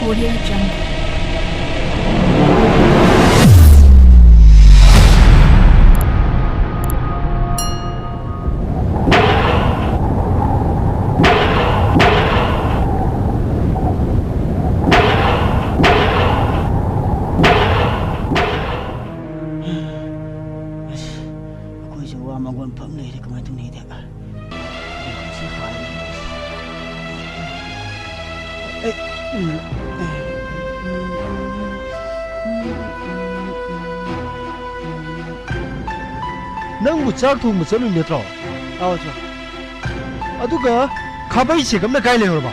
Audio Jungle. ꯅꯪꯕꯨ ꯆꯥꯛ ꯊꯣꯡꯕ ꯆꯠꯂꯨꯏ ꯅꯠꯇ꯭ꯔꯣ? ꯑꯧ ꯑꯗꯨꯒ ꯈꯥꯕꯩ ꯆꯦꯒꯝꯅ ꯀꯥꯏ ꯂꯩꯍꯧꯔꯕ?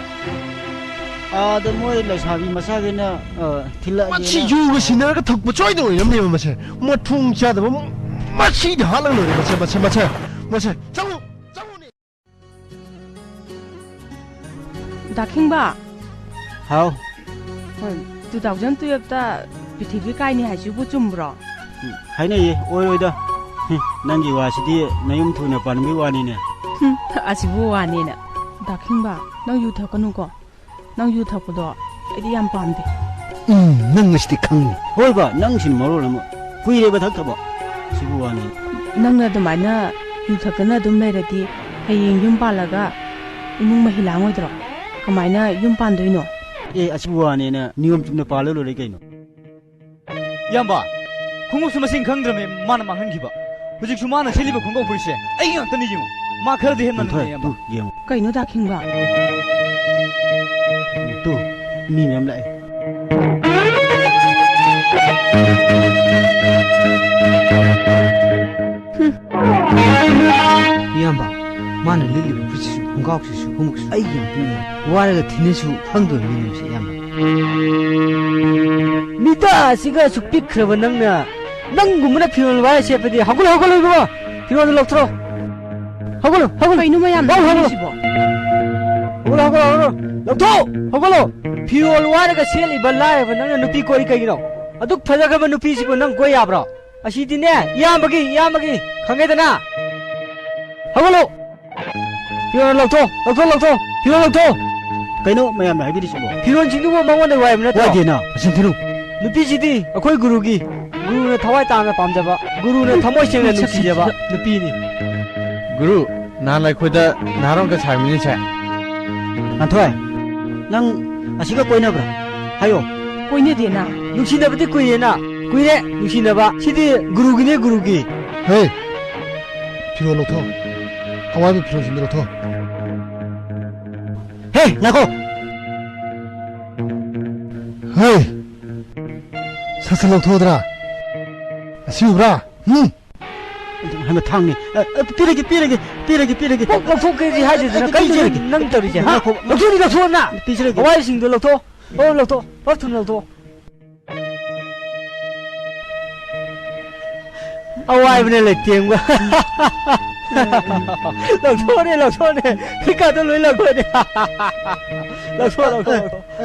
ꯑꯥꯗ ꯃꯣꯏ ꯂꯩꯁꯥꯕꯤ ꯃꯆꯥꯈꯩꯅ ꯊꯤꯜꯂꯛꯑꯒꯦꯅ ꯃꯁꯤ ꯌꯨꯒ ꯁꯤꯟꯅꯔꯒ ꯊꯛꯄ ꯁꯣꯏꯗꯅ ꯑꯣꯏꯔꯝꯅꯦꯕ ꯃꯁꯦ. ꯃꯊꯣꯡ ꯆꯥꯗꯕ ꯃꯁꯤꯗ ꯍꯥꯠꯂꯒ ꯂꯣꯏꯔꯦ ꯃꯁꯦ. ꯆꯪꯉꯨꯅꯦ. ꯗꯥꯈꯤꯡꯕ ꯍꯥꯎ 2012ꯇ ꯄ꯭ꯔꯤꯊꯤꯕꯤ ꯀꯥꯏꯅꯤ ꯍꯥꯏꯁꯤꯕꯨ ꯆꯨꯝꯕ꯭ꯔꯣ? ꯍꯥꯏꯅꯩꯌꯦ ꯑꯣꯏꯔꯣꯏꯗ. ꯅꯪꯒꯤ ꯋꯥꯁꯤꯗꯤ ꯅꯌꯨꯝ ꯊꯨꯅ ꯄꯥꯟꯕꯒꯤ ꯋꯥꯅꯤꯅꯦ. ꯑꯁꯤꯕꯨ ꯋꯥꯅꯦꯅ. ꯗꯥꯈꯤꯡꯕ ꯅꯪ ꯌꯨ ꯊꯛꯀꯅꯨꯀꯣ. ꯅꯪ ꯌꯨ ꯊꯛꯄꯗꯣ ꯑꯩꯗꯤ ꯌꯥꯝ ꯄꯥꯝꯗꯦ. ꯅꯪ ꯉꯁꯤꯗꯤ ꯈꯪꯅꯤ. ꯍꯣꯏꯕ ꯅꯪꯁꯤꯅ ꯃꯔꯣꯜ ꯑꯃ ꯀꯨꯏꯔꯦꯕ ꯊꯛꯇꯕ. ꯁꯤꯕꯨ ꯋꯥꯅꯤ. ꯅꯪꯅ ꯑꯗꯨꯃꯥꯏꯅ ꯌꯨ ꯊꯛꯇꯅ ꯑꯗꯨꯝ ꯂꯩꯔꯗꯤ ꯍꯌꯦꯡ ꯌꯨꯝ ꯄꯥꯜꯂꯒ ꯏꯃꯨꯡ ꯃꯍꯤ ꯂꯥꯡꯉꯣꯏꯗ꯭ꯔꯣ? ꯀꯃꯥꯏꯅ ꯌꯨꯝ ꯄꯥꯟꯗꯣꯏꯅꯣ? ꯑꯁꯤꯕꯨ ꯋꯥꯅꯦꯅ ꯅꯤꯌꯣꯝ ꯆꯨꯝꯅ ꯄꯥꯜꯂ ꯂꯣꯏꯔꯦ ꯀꯩꯅꯣ. ꯌꯥꯝꯕ ꯈꯣꯡꯎꯞꯁꯨ ꯃꯁꯤꯡ ꯈꯪꯗ꯭ꯔꯃꯦ ꯃꯥꯅ ꯃꯥꯡꯍꯟꯈꯤꯕ. ꯍꯧꯖꯤꯛꯁꯨ ꯃꯥꯅ ꯁꯦꯠꯂꯤꯕ ꯈꯣꯡꯒꯥꯎ ꯐꯨꯔꯤꯠꯁꯦ ꯑꯩ ꯉꯥꯛꯇꯅꯤ ꯌꯦꯡꯉꯨ. ꯃꯥ ꯈꯔꯗꯤ ꯍꯦꯟꯃꯟꯕꯅꯦ ꯌꯥꯝꯕ. ꯌꯦꯡꯉꯨ. ꯀꯩꯅꯣ ꯗꯥꯈꯤꯡꯕ? ꯃꯤ ꯃꯌꯥꯝ ꯂꯥꯛꯑꯦ. ꯏꯌꯥꯝꯕ ꯃꯥꯅ ꯂꯤꯠꯂꯤꯕ ꯐꯨꯔꯤꯠꯁꯤꯁꯨ ꯈꯣꯡꯒ꯭ꯔꯥꯎꯁꯤꯁꯨ ꯈꯣꯡꯎꯞꯁꯤꯁꯨ ꯑꯩꯒꯤ ꯉꯥꯛꯇꯅꯤ. ꯋꯥꯔꯒ ꯊꯤꯅꯁꯨ ꯈꯪꯗꯣꯏꯅꯤ ꯃꯁꯤ ꯏꯌꯥꯝꯕ. ꯃꯤꯇꯥ ꯑꯁꯤꯒ ꯑꯁꯨꯛ ꯄꯤꯛꯈ꯭ꯔꯕ ꯅꯪꯒꯨꯝꯕꯅ ꯐꯤꯔꯣꯜ ꯋꯥꯔ ꯁꯦꯠꯄꯗꯤ ꯍꯧꯒꯠꯂꯣ 이거 ꯐꯤꯔꯣꯜꯗꯣ ꯂꯧꯊꯣꯔꯣ. ꯍꯧꯒꯠꯂꯣ. ꯀꯩꯅꯣ ꯃꯌꯥꯝ ꯍꯧꯒꯠꯂꯣ. ꯍꯧꯒꯠꯂꯣ. ꯐꯤꯔꯣꯜ ꯋꯥꯔꯒ ꯁꯦꯠꯂꯤꯕ ꯂꯥꯏꯔꯕ ꯅꯪꯅ ꯅꯨꯄꯤ ꯀꯣꯏ ꯀꯩꯒꯤꯅꯣ? ꯑꯗꯨꯛ ꯐꯖꯈ꯭ꯔꯕ ꯅꯨꯄꯤꯁꯤꯕꯨ ꯅꯪ ꯀꯣꯏ ꯌꯥꯕ꯭ꯔꯣ? ꯑꯁꯤꯗꯤꯅꯦ ꯏꯌꯥꯝꯕꯒꯤ ꯈꯪꯉꯦꯗꯅ. ꯍꯧꯒꯠꯂꯣ. ꯐꯤꯔꯣꯜ ꯂꯧꯊꯣ. ꯐꯤꯔꯣꯜ ꯂꯧꯊꯣ. ꯀꯩꯅꯣ ꯃꯌꯥꯝꯅ ꯍꯥꯏꯕꯤꯔꯤꯁꯤꯕꯣ? ꯐꯤꯔꯣꯜꯁꯤꯡꯗꯨꯕꯨ ꯃꯉꯣꯟꯗ ꯋꯥꯏꯕ ꯅꯠꯇ꯭ꯔꯣ? ꯋꯥꯏꯗꯦꯅ. ꯃꯁꯤꯟ ꯊꯤꯅꯨ. ꯅꯨꯄꯤꯁꯤꯗꯤ ꯑꯩꯈꯣꯏ ꯒꯨꯔꯨꯅ ꯊꯋꯥꯏ ꯇꯥꯅ ꯄꯥꯝꯖꯕ, ꯒꯨꯔꯨꯅ ꯊꯃꯣꯏ ꯁꯦꯡꯅ ꯅꯨꯡꯁꯤꯖꯕ ꯅꯨꯄꯤꯅꯤ. ꯒꯨꯔꯨ ꯅꯍꯥꯟ ꯑꯩꯈꯣꯏꯗ ꯅꯍꯥꯔꯣꯟꯒ ꯁꯥꯔꯃꯤꯅꯤꯁꯦ. ꯉꯥꯟꯊꯣꯏ ꯅꯪ ꯑꯁꯤꯒ ꯀꯣꯏꯅꯕ꯭ꯔꯥ? ꯍꯥꯏꯌꯣ. ꯀꯣꯏꯅꯗꯦꯅ. ꯅꯨꯡꯁꯤꯅꯕꯗꯤ ꯀꯨꯏꯔꯦ ꯅꯨꯡꯁꯤꯅꯕ. ꯁꯤꯗꯤ ꯒꯨꯔꯨꯒꯤꯅꯦ. ꯍꯦ फिरोल उठो हवा में फिरोल सिंदर उठो हे नाको हे ससल उठो दरा असीब्रा हम थांगनी पिरगे लौथोकेजी हाइजेदना कई नंग तरिजे हा लौथोनी लौथोना हवाई सिंदो लौथो ओ थुन लौथो अवाइबने लेतेंगवा लौथोने फिका तो लोई लौथोने लौथो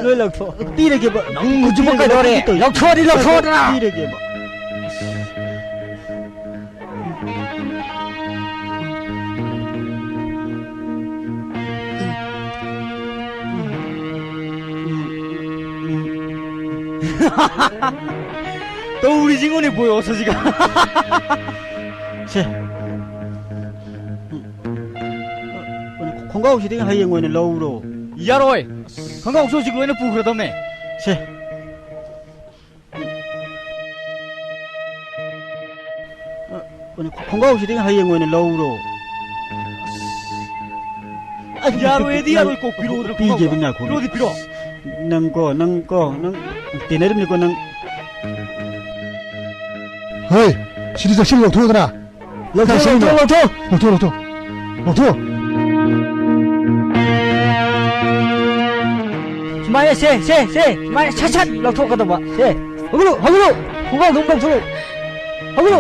लोई लौथो पिरगे नंग जुम कदोरे लौथोना पिरगे 또 우리 직원이 보여 서지가 세 건강 시대가 하이행 거는 러우로 야로이 건강 없어 지금 왜는 부그러다네 세 건강 시대가 하이행 거는 러우로 야로에디 야로이 꼭 비로들 비게 빛나 고 비로디 비로 năng tiền đấy con năng 헤이 시리자 실로 도더라 लौथो Somaiya से सुमाया छछत लौथो कदबा से हगुलो हुगा दुम लौथो हगुलो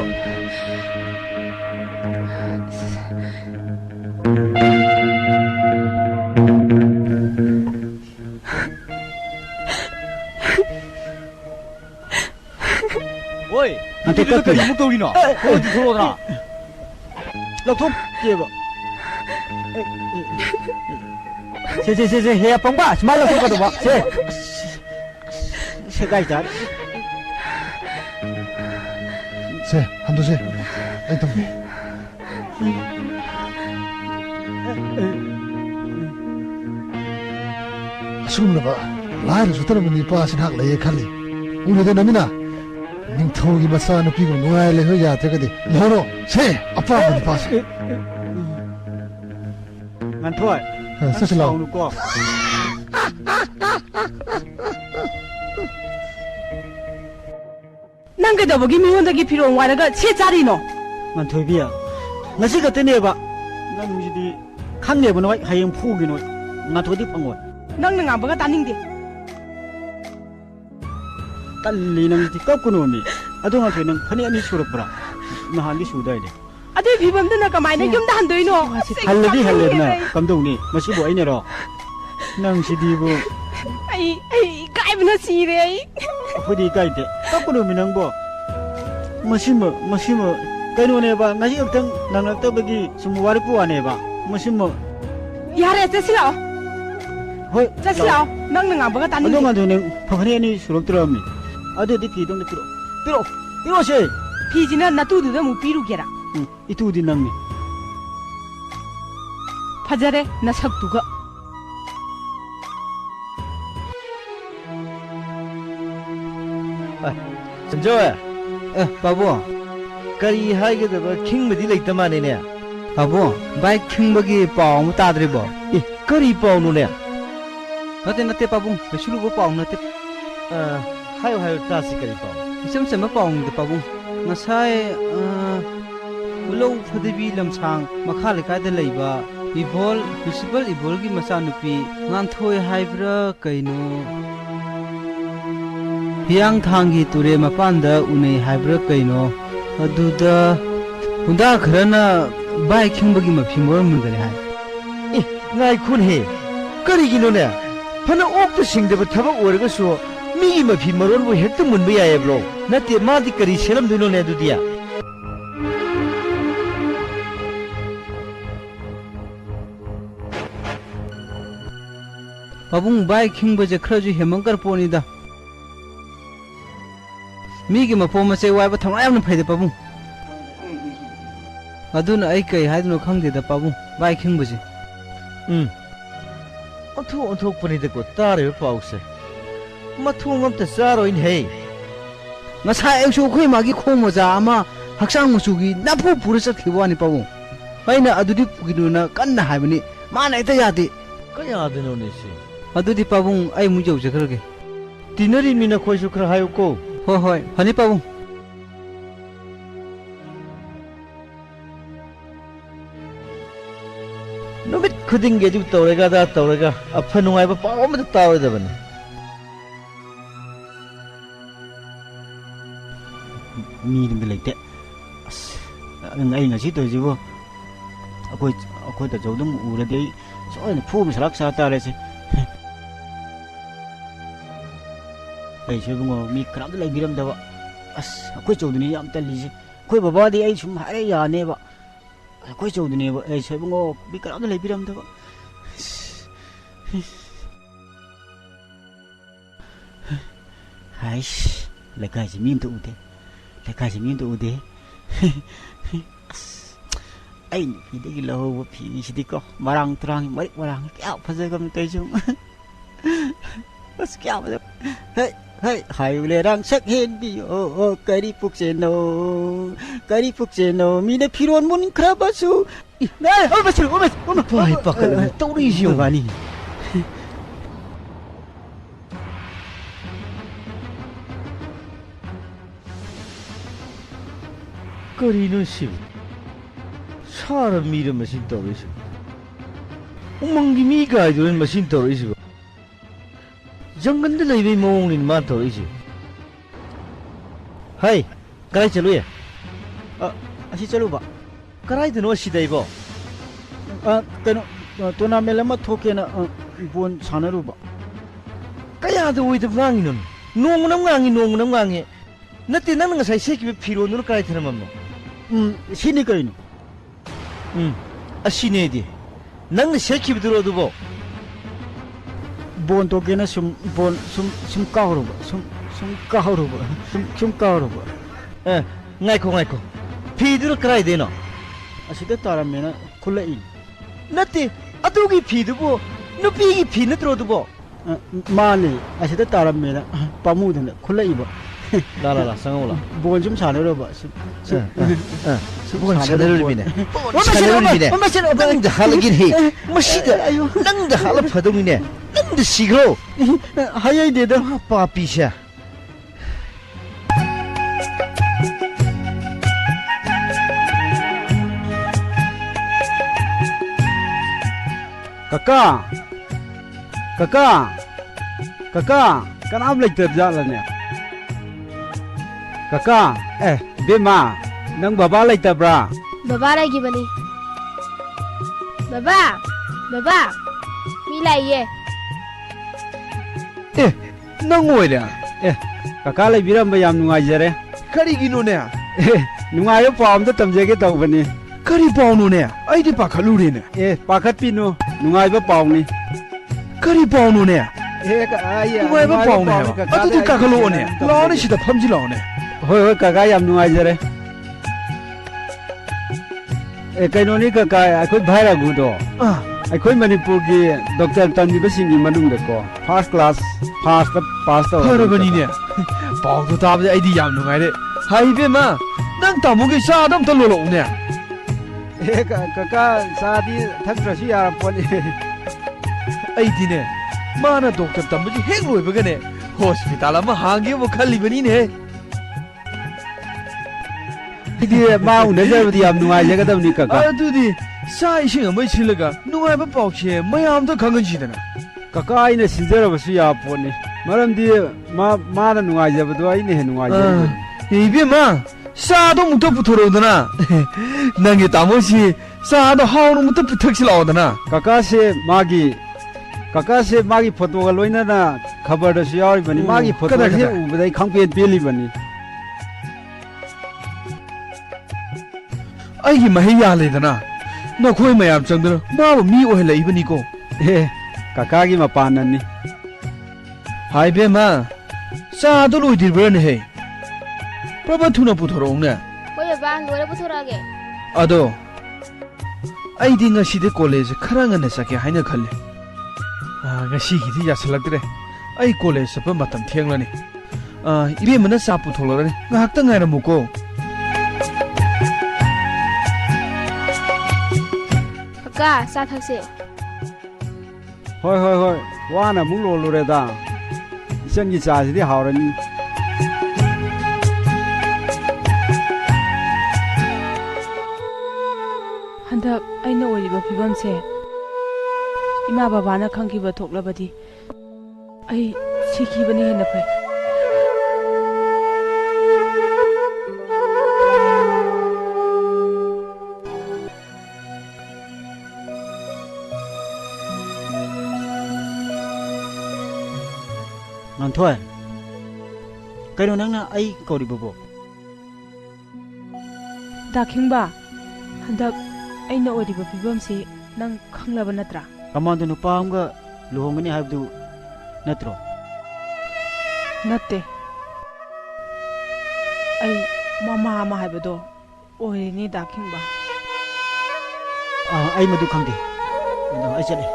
오이 안테 깎아 이목도 우리나 어디 들어오더라 लौथो के बा से हे पंबा सुमाया लौथो कदबा से 세가이다. 세, 한도세. 아이 덤비. 숨나 봐. 라이를 주더라면 이 빠신 학 레이 칼리. 우리도 남이나. 닝토기 마사는 비고 누아일레 허야 되거든. 너로 세, 아빠 빠시. 난 토이. 사실라. 거. 난 그다보기 미혼덕이 필요한 와라가 세 자리노. 난 토이비야. ngasi ka tene ba. 난 무지디 칸네 보나 하영 푸기노. 나 토디 방고. 넌 아버가 따닝데. 딸리는 지 꺾고노미. 아동아 되는 판이 아니 수럽더라. 나 한디 수다이데. 아들 비범드나 가마이나 좀더 한도이노. 할레비 할레나 감동니. 마시보 아이네로. 난 시디부 아이 까이브나 시래. 어디 가이데. 꺾고노미 난 뭐. 마시모 kainone ba ngasi uktang nang tabagi sumwari puane ba musimo 야래 째시라. hoi 째시라. 넌 아버가 따닝데. adonga done phagani ani surok trami ade di pidong piro se 비지는 나 두두도 못 비루게라. itu di nangni 파자래 나 석두가. Sanjay 바보 करी हाइगे दब खिंग मदि लैत माने ने 바보 바이 킹버기 पाऊ ताद्रिबो ए करी पाउनु ने नते बाबू सुलुबो पाऊ नते हायो हायो तासी करी पाउ इसम सम पाऊ दे बाबू ngасai ulo phadibi lamsang makha lekai da leiba ibol principal ibol gi masa nupi nganthoi haibra kaino hiang thangi ture mapanda unei haibra kaino aduda hunda kharana bai khingba gi maphimor mungale hai A ngai khun he करी गिनो ने fun okay तो सिंगदब थबक ओरगसो मिगी मफि मरोन बो हेक्ट मुनबे यायब्लो नते मादि करी सेलम दिनो ने Dudhiya babung bai khingba je khraju hemangkar ponida migi mapoma se waiba thamayam phaide babung aduna ai kai haidno khangde da babung bai khingba je onthok pani de ko tare pause mathung am ta saroin he ngasa eusu khoi magi khomoja ama haksang musugi napu pura sakhiwani babung baina adudi pugiduna kanna haibani mana ita yade kaya dino ne si adudi babung ai mu jau jakrage tinari mina khoi su khra hayo ko hoi hani babung नुमित खुदिंग गे जु तौरेगा often नुंगाइबा पाव म तावरे दबने mi dum leite as ngai ngasi to jibo akoi ta jodum ure dei so ne phum salak sa ta le se ai se bungo mi kram de lai biram da ba as akoi joduni yam ta li se koi baba di ai sum hare ya ne ba akoi joduni ba ai se bungo mi kram de lai biram da ba hai le kai ji min tu de le kai ji min tu de ai phi de gi lo wo phi si di ko marang trang marang kya phaje gam tai chung bas kya ba hey hai le rang sak hen bi o kari puk se no mi de phiron mun khra ba su na o ba su pai pakal tauri jiyo gani करी नु सिब सार मीर मसिन तौरिस उमंगी मी गाइदोन मसिन तौरिस जंगल दे लैबे मोंग निन मा तौरिस हाय कराई चलो ये asi chalu ba कराई दनो सिदैबो kano tournament ama thoke na bon sanaru ba कया दो ओइ द वांगी नुन नोंग नम Gangi नते none ngasai seki phiro nu kai tharamam sini kaino asine di nang seki biduro dubo bon to gena sum bon sum kahro ba 좀 까오르고 좀 까오르고 에 나이코 피드로 그라이 되노 아시대 따라면은 콜레인 나티 아도기 피드보 누피기 피 너트로드보 마니 아시대 따라면은 빠무드네 콜레이버 라라라 상올라 볼 좀 잘해봐 뭐가 차례를 비네 차례를 비네 낭다 할긴 해 마시다 낭다 할 파동이네 낭다 시그로 하야이 데다 파피샤 Kakak, kan am lệch jalan ya. Kakak, Bima, nang baba lệch bra. Baba lagi bani. Baba, milai ye. 낭오이라 Kakak lệch biram bayam nungai jere. 카리기노네 Nungai yo pom to tamjege tau bani. 카리 바오노네 아이디 바칼루리네 Pakat pinu, nungai ba pom ni. 카리 바오노네 Ay, 누가 해봐 바오네 아도디 까칼로오네 라오네 시다 팜지 라오네 Hoi kakak yam nungai jere. Kainoni kakak, aku bhai ragu do. 아 ꯑꯩꯈꯣꯏ ꯃꯅꯤꯄꯨꯔꯒꯤ doctor ꯇꯝꯂꯤꯕꯁꯤꯡꯒꯤ ꯃꯅꯨꯡꯗꯀꯣ first class first pass ꯇꯧꯔꯕ ꯐꯔꯕꯅꯤꯅꯦ ꯄꯥꯎꯗꯣ ꯇꯥꯕꯗ ꯑꯩꯗꯤ ꯌꯥꯝ ꯅꯨꯡꯉꯥꯏꯔꯦ ꯍꯥꯏꯕꯦꯝꯃ ꯅꯪ ꯇꯥꯃꯣꯒꯤ ꯆꯥꯗ ꯑꯝꯇ ꯂꯣꯜꯂꯛꯎꯅꯦ ꯀꯀꯥ ꯆꯥꯗꯤ ꯊꯛꯇ꯭ꯔꯁꯨ ꯌꯥꯔꯄꯣꯠꯅꯤ ꯑꯩꯗꯤꯅꯦ ꯃꯥꯅ ꯗꯣꯛꯇꯔ ꯇꯝꯕꯁꯤ ꯍꯦꯛ ꯂꯣꯏꯕꯒꯅꯦ ꯍꯣꯁꯄꯤꯇꯥꯜ ꯑꯃ ꯍꯥꯡꯒꯦꯕꯨ ꯈꯜꯂꯤꯕꯅꯤꯅꯦ ꯑꯩꯗꯤ ꯃꯥ ꯎꯅꯖꯕꯗꯤ ꯌꯥꯝ ꯅꯨꯡꯉꯥꯏꯖꯒꯗꯕꯅꯤ ꯀꯀꯥ ꯑꯗꯨꯗꯤ ꯆꯥꯛ ꯏꯁꯤꯡ ꯑꯃ ꯁꯤꯜꯂꯒ ꯅꯨꯡꯉꯥꯏꯕ ꯄꯥꯎꯁꯦ ꯃꯌꯥꯝꯗ ꯈꯪꯍꯟꯁꯤꯗꯅ ꯀꯀꯥ ꯑꯩꯅ ꯁꯤꯟꯖꯔꯕꯁꯨ ꯌꯥꯄꯣꯠꯅꯤ ꯃꯔꯝꯗꯤ ꯃꯥꯅ ꯅꯨꯡꯉꯥꯏꯖꯕꯗꯣ ꯑꯩꯅ ꯍꯦꯟꯅ ꯅꯨꯡꯉꯥꯏꯖꯕꯅꯤ 이ቤ마 싸도 무터 부터로드나 난게 따모시 싸도 하오는 무터 부탁실라오드나 ꯀꯀꯥꯁꯦ ꯃꯥꯒꯤ ꯐꯣꯇꯣꯒ ꯂꯣꯏꯅꯅ ꯈꯕꯔꯗꯁꯨ ꯌꯥꯎꯔꯤꯕꯅꯤ ꯃꯥꯒꯤ ꯐꯣꯇꯣꯁꯦ ꯎꯕꯗ ꯑꯩ ꯈꯪꯄꯦꯟ ꯄꯦꯜꯂꯤꯕꯅꯤ ꯑꯩꯒꯤ ꯃꯍꯩ ꯌꯥꯜꯂꯦꯗꯅ ꯅꯈꯣꯏ ꯃꯌꯥꯝ ꯆꯪꯗꯅ ꯃꯥꯕꯨ ꯃꯤ ꯑꯣꯏꯍꯜꯂꯛꯏꯕꯅꯤꯀꯣ ꯀꯀꯥꯒꯤ ꯃꯄꯥꯟꯅꯅꯤ ꯍꯥꯏꯕꯦꯝꯃ ꯆꯥꯗꯣ ꯂꯣꯏꯗ꯭ꯔꯤꯕ꯭ꯔꯅꯦꯍꯦ ꯄ꯭ꯔꯕ ꯊꯨꯅ ꯄꯨꯊꯣꯔꯛꯎꯅꯦ Hoi baba, lore puthorage. ꯑꯗꯣ ꯑꯩꯗꯤ ꯉꯁꯤꯗꯤ ꯀꯣꯂꯦꯖ ꯈꯔ ꯉꯟꯅ ꯆꯠꯀꯦ ꯍꯥꯏꯅ ꯈꯜꯂꯤ ꯉꯁꯤꯒꯤꯗꯤ ꯌꯥꯁꯜꯂꯛꯇ꯭ꯔꯦ ꯑꯩ ꯀꯣꯂꯦꯖ ꯆꯠꯄ ꯃꯇꯝ ꯊꯦꯡꯂꯅꯤ 이ቤꯃꯅ ꯆꯥ ꯄꯨꯊꯣꯛꯂꯔꯅꯤ ꯉꯥꯏꯍꯥꯛꯇ ꯉꯥꯏꯔꯝꯃꯨꯀꯣ Kaka, sa thakse. ꯍꯣꯏ ꯋꯥꯅ ꯑꯃꯨꯛ ꯂꯣꯜꯂꯨꯔꯦꯗ ꯏꯆꯟꯒꯤ ꯆꯥꯁꯤꯗꯤ ꯍꯥꯎꯔꯅꯤ ꯍꯟꯗꯛ ꯑꯩꯅ ꯑꯣꯏꯔꯤꯕ ꯐꯤꯕꯝꯁꯦ ꯏꯃꯥ ꯕꯕꯥꯅ ꯈꯪꯈꯤꯕ ꯊꯣꯛꯂꯕꯗꯤ ꯑꯩ ꯁꯤꯈꯤꯕꯅ ꯍꯦꯟꯅ ꯐꯩ ꯉꯥꯟꯊꯣꯏ ꯀꯩꯅꯣ ꯅꯪꯅ ꯑꯩ ꯀꯧꯔꯤꯕꯕꯣ ꯗꯥꯈꯤꯡꯕ ꯍꯟꯗꯛ ꯑꯩꯅ ꯑꯣꯏꯔꯤꯕ ꯐꯤꯕꯝꯁꯤ ꯅꯪ ꯈꯪꯂꯕ ꯅꯠꯇ꯭ꯔꯥ ꯀꯃꯥꯟꯗꯣ ꯅꯨꯄꯥ ꯑꯃꯒ ꯂꯨꯍꯣꯡꯒꯅꯤ ꯍꯥꯏꯕꯗꯨ ꯅꯠꯇ꯭ꯔꯣ ꯅꯠꯇꯦ ꯑꯩ ꯃꯃꯥ ꯑꯃ ꯍꯥꯏꯕꯗꯣ ꯑꯣꯏꯔꯤꯅꯤ ꯗꯥꯈꯤꯡꯕ ꯑꯩ ꯃꯗꯨ ꯈꯪꯗꯦ ꯑꯩ ꯆꯠꯂꯦ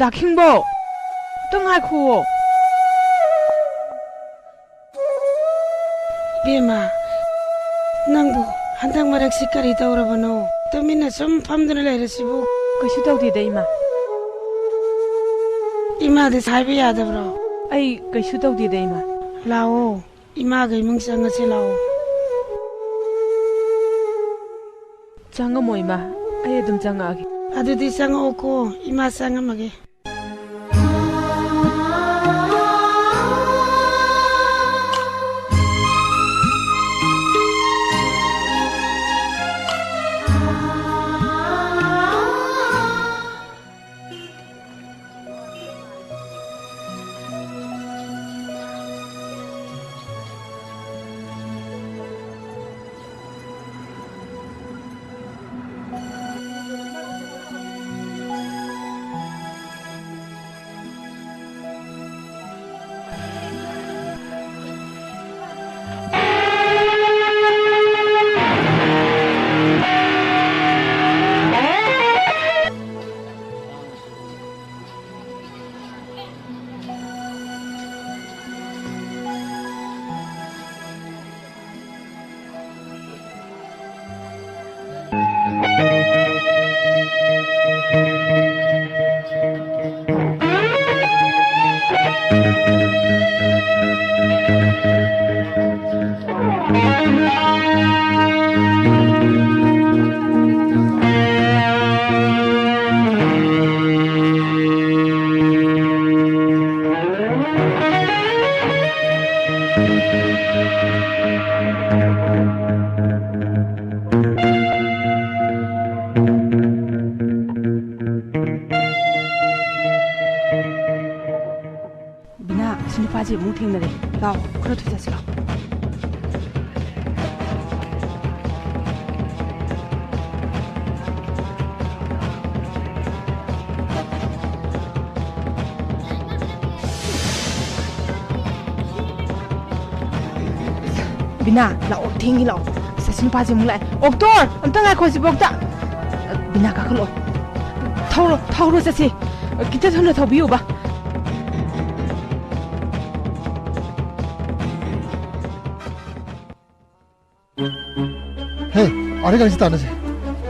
ꯗꯥꯈꯤꯡꯕ ꯇꯪ ꯉꯥꯏꯈꯨꯋꯣ Bima, nangbu handak maraksi kari taurabano. Tumina sum famduna lairasibu. ꯀꯩꯁꯨ ꯇꯧꯗꯦꯗ ꯏꯃꯥ Ima de saibi yadabro. ꯑꯩ ꯀꯩꯁꯨ ꯇꯧꯗꯦꯗ ꯏꯃꯥ Lao, ima ga imung sangasi lao. ꯆꯪꯉꯝꯃꯣ ꯏꯃꯥ ꯑꯩ ꯑꯗꯨꯝ ꯆꯪꯉꯛꯑꯒꯦ Adudi sanga oko, ima sanga mage. 비나 신입아지 뭉탱이네. 나 그렇게 됐어. 비나 라오 팅이 라오. 신입아지 뭉래. 옥돌 안땅 갈 거지 먹다. 비나 가글로. 타오로 자시. 기타 손에 더 비워 봐. 헤이, 아래가 있지도 않으세.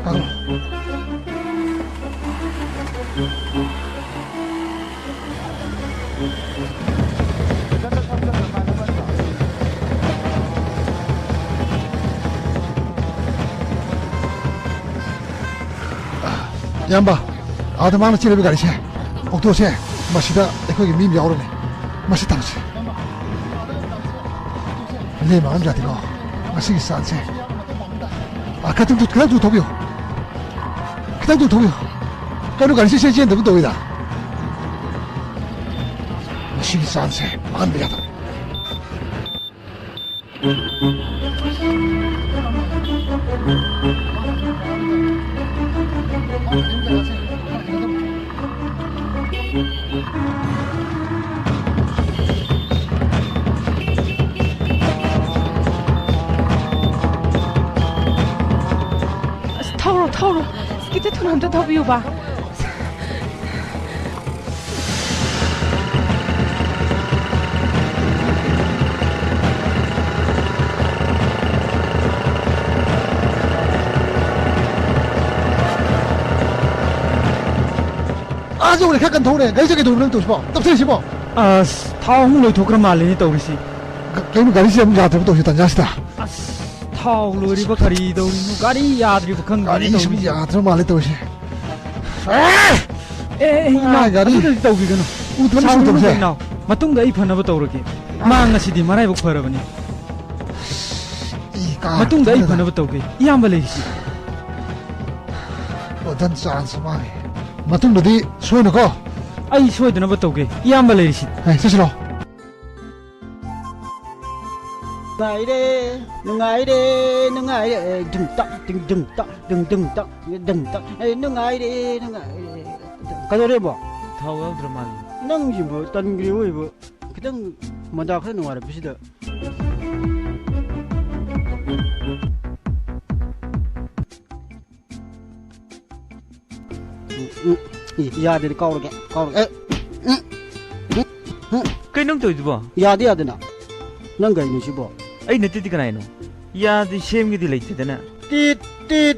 가고. 얌바, 아드마는 찌르비 가리세. 옥도세, 마시다, 에코기 밈 야오르네. 마시 당시. 내 마음 자디고, 마시기 산세. 아, 그냥 좀 도비요. 그냥 좀 도비요. 까루 가리세 세지엔 너무 도이다. 마시기 산세, 마음 미야다. 타오로. 기타 손에 더 비워 봐. 아주 오래 가끔 도네. 내 저기 도는 또 싶어. 또 싶어. 아스 타홍로이 도그람 말리니 떠오르시 그럼 가리세 좀 야들 또 싶다. 야시다. 아스 타홍로리바 가리도 가리 야드리바 칸 가리 좀 야들 말리 또 싶. 이나 가리. 아들 떠오기가노 우드만 좀 도세. 나 마뚱가 이 파나바 떠오르게 망가시디 마라이복 파라바니 이까. 마뚱가 이 파나바 떠오게 이암발레시 어떤 찬스 마이. 마뚱도디 소이노고. 아이 소이드나바 떠오게 이암발레시 에이, 스시로. nungaire dừng tắc nungaire cái đó đấy bỏ 타워 드라마니 năng gì mà tân cái gì mà cái tăng mà đào cái ngoài là biết được ya đi câu được cái nông tuổi gì ya đi à năng cái gì chứ bỏ ai nè tít cái này nó ya thì xem cái gì lấy thế này 띠띠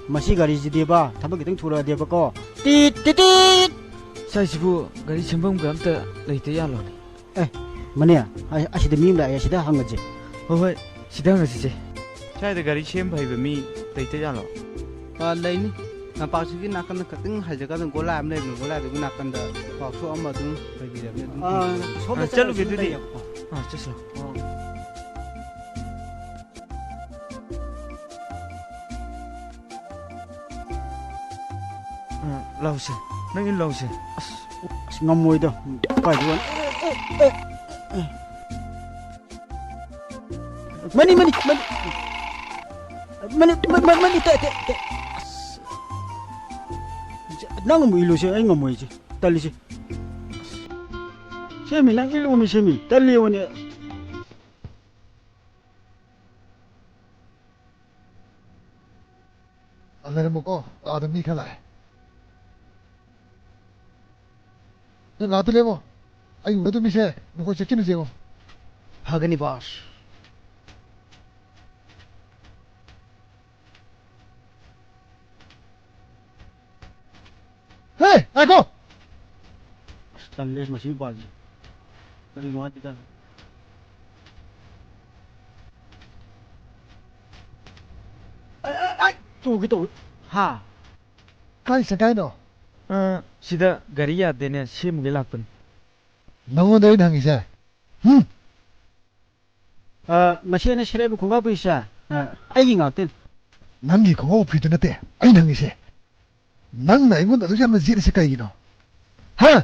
마시 가리지 디바 타바기 등 투라 디바 거 띠띠띠 사이시부 가리 첨범가 아무튼 lấy 야로 에 마니야 아시데 밈라 야시다 한 거지 호호 시당 가시지 차이데 가리 셈 바이베 미 lấy 야로 leini na pa sigi na kan ka ting hal jaga ko la am le ko la de na kan da pa so am dung bai bi de 아 चलो के दीदी हाँ चलो 라우스 너희 라우스 ngommoyda phải luôn mani tệ nó ngommoy lo xe anh ngommoy chứ tali chứ xe mi lang ilo mi xe mi tali woni 안내는 먹고 아드미 칼라이. 너 나들래 뭐? 아이고 너도 미세. 너거 제끼는 세고. hagani boss Hey, Aiko! Talles masih bagi. Dari luar kita. Tu gitu. Ha. Kai sakai no. sida gari yadene semge lakpan. Nangonda hangise. Masih na sire bu kunga bisa. Ai ngautin. Nangi ko pitu nate. Ai hangise. Nang na ingon da jam zir se kai no. Ha.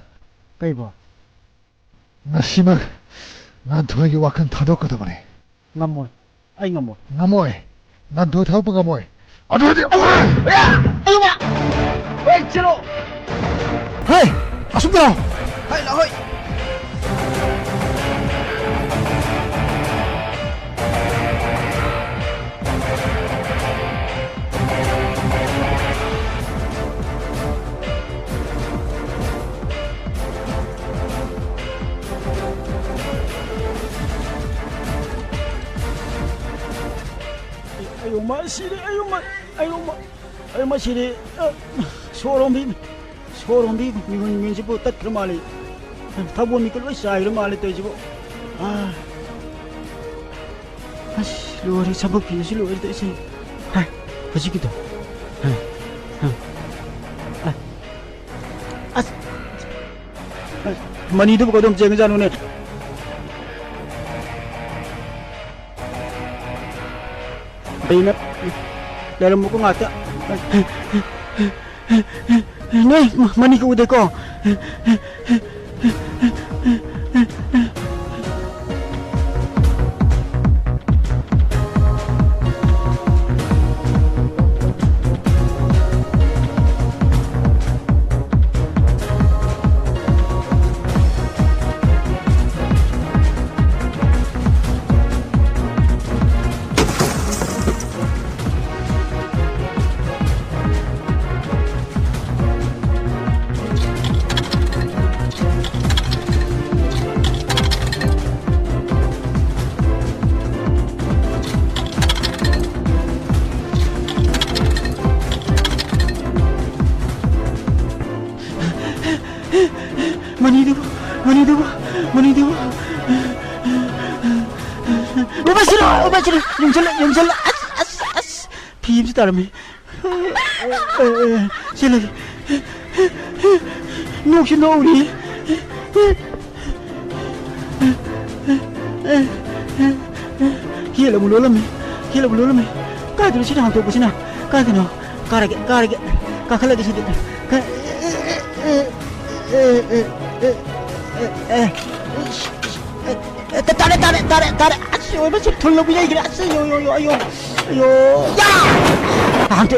Kai bo. Nashima. Nan thogi wakan thadok da bare. Ngamoi. Ai ngamoi. Ngamoi. Nan do thau pa ngamoi. Ado de. Wait, chalo. Hey, asumda. Hai la hoi. Ayo masih ayo masih sorong bi mingun sipu tat kemali tabu mikul wis air mali tu sipu luar sabab ni si luar tu si pasti kita mani tu kau dom jangan janu ni Bainap dalam buku ngata nih mani ko udah ko mani tu ubah yang salah as pim si taram sila nuk si nuk ni hila mulu lam kau tu si dah tu sini kau tu no kau lagi si tu tarik asyik macam tolong punya gila asyik yo ya hantu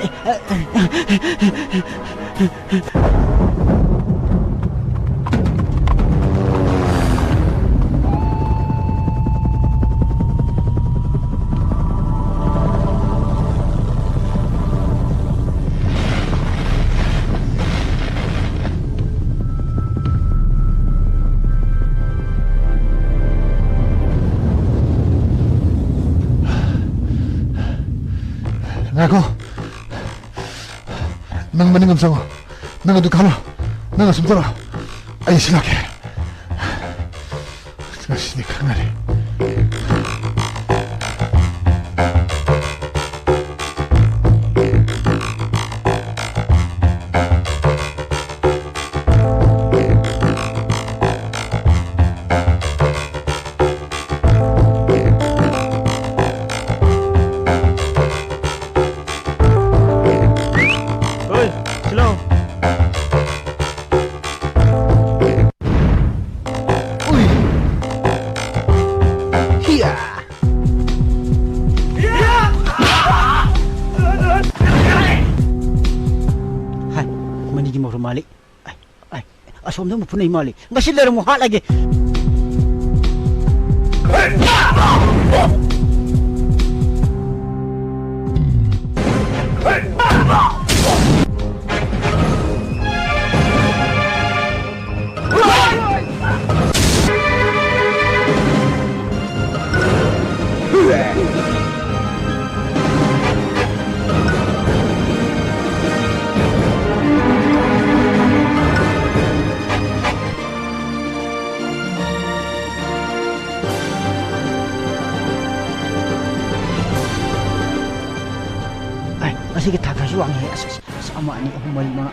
Ngako. Nang maning samgo. Nang adu kalo. Nang sumtara. Ai silake. Terus ni kangare. Malik, asam tu mungkin Malik. Masih lera muhat lagi. masih kita kasih uang ya sama ini humai mana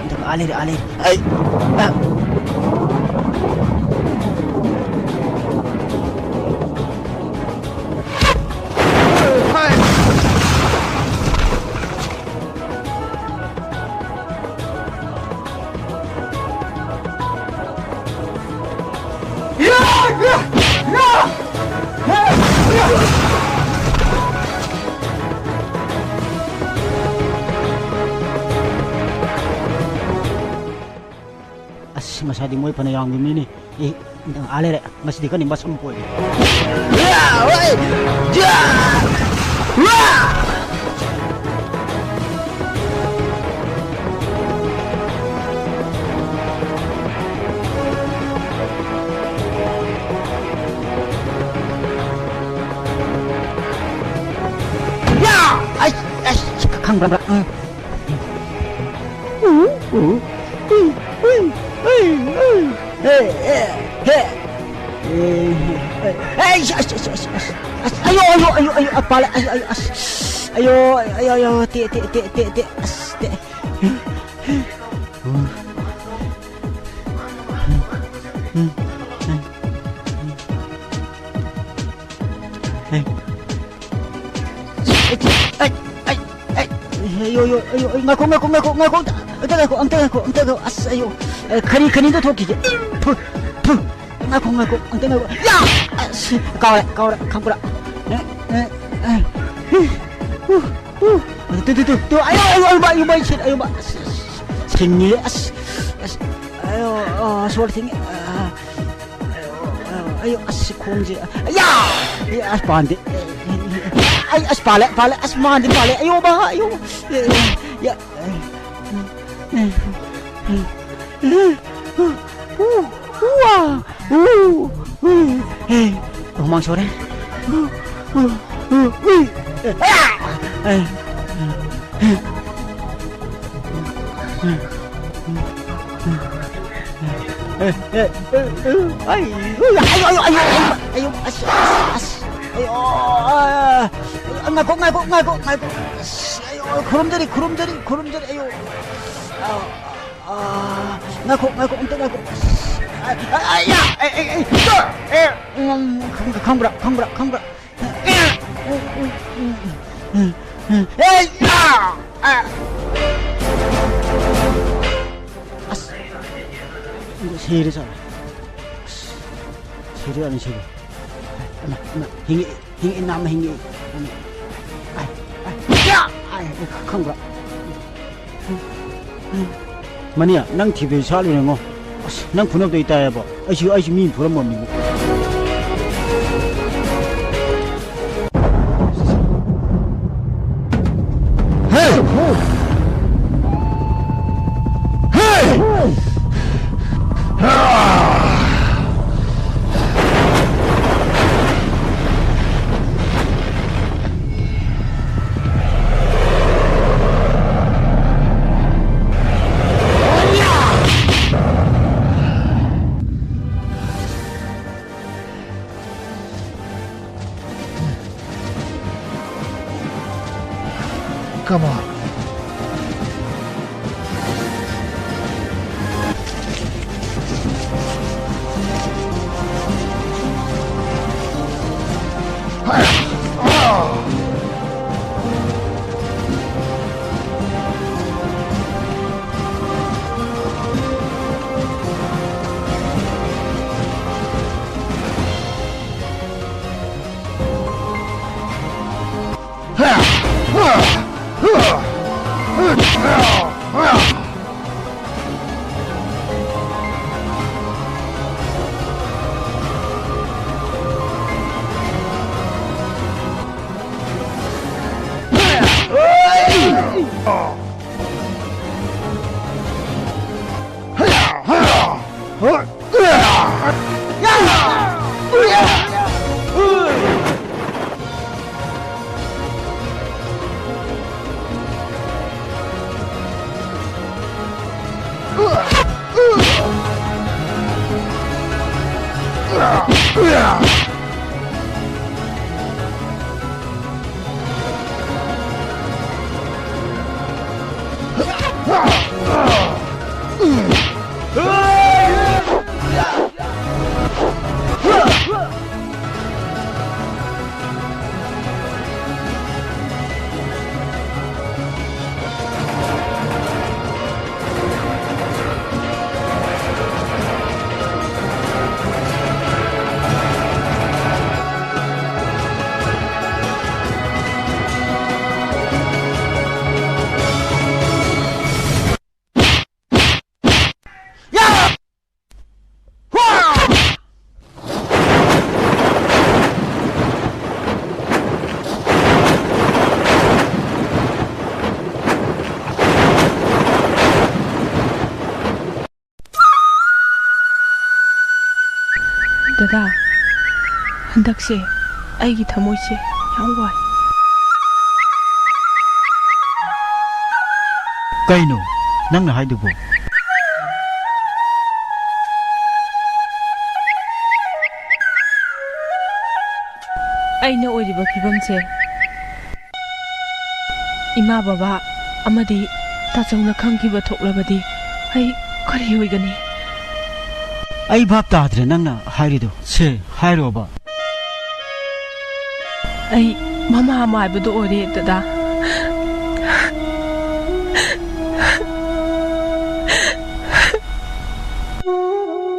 untuk alir masih di mulai panayang gini nih alir masih di kan imbas empoi Kang berapa? Ayo, apalagi ayo, ti. Ayo, ngaku. Ante, ayo. Kani itu toki. Ngaku. Ante. Ya. Kau, kampura. Tuh, ayo, Mbak. Sini, ayo, suara tinggi. Ayo, konji. Ya, pandai. Pale, mandi pale. Ayo, Mbak, ayo. Ya. Ngomong sore. Ayo, ngaku. Ayo, kurum jari. Ayo. Ngaku. Kambra. Siri sana. Siri. Hingi nama. Kambra. Mania, nang TV sali ngo. Nang punap do ita ya ba. Aji min punap mo mi. Come on. ꯗꯗꯥ ꯍꯟꯗꯛꯁꯦ ꯑꯩꯒꯤ ꯊꯃꯣꯏꯁꯦ ꯌꯥꯝ ꯋꯥꯏ ꯀꯩꯅꯣ ꯅꯪꯅ ꯍꯥꯏꯗꯨꯕꯣ ꯑꯩꯅ ꯑꯣꯏꯔꯤꯕ ꯐꯤꯕꯝꯁꯦ ꯏꯃꯥ ꯕꯕꯥ ꯑꯃꯗꯤ ꯇꯥꯆꯧꯅ ꯈꯪꯈꯤꯕ ꯊꯣꯛꯂꯕꯗꯤ ꯑꯩ ꯀꯔꯤ ꯑꯣꯏꯒꯅꯤ ꯑꯩ ꯚꯥꯞ ꯇꯥꯗ꯭ꯔꯦ ꯅꯪꯅ ꯍꯥꯏꯔꯤꯗꯣ ꯁꯦ ꯍꯥꯏꯔꯣꯕ ꯑꯩ ꯃꯃꯥ ꯑꯃ ꯍꯥꯏꯕꯗꯣ ꯑꯣꯏꯔꯦ ꯗꯗꯥ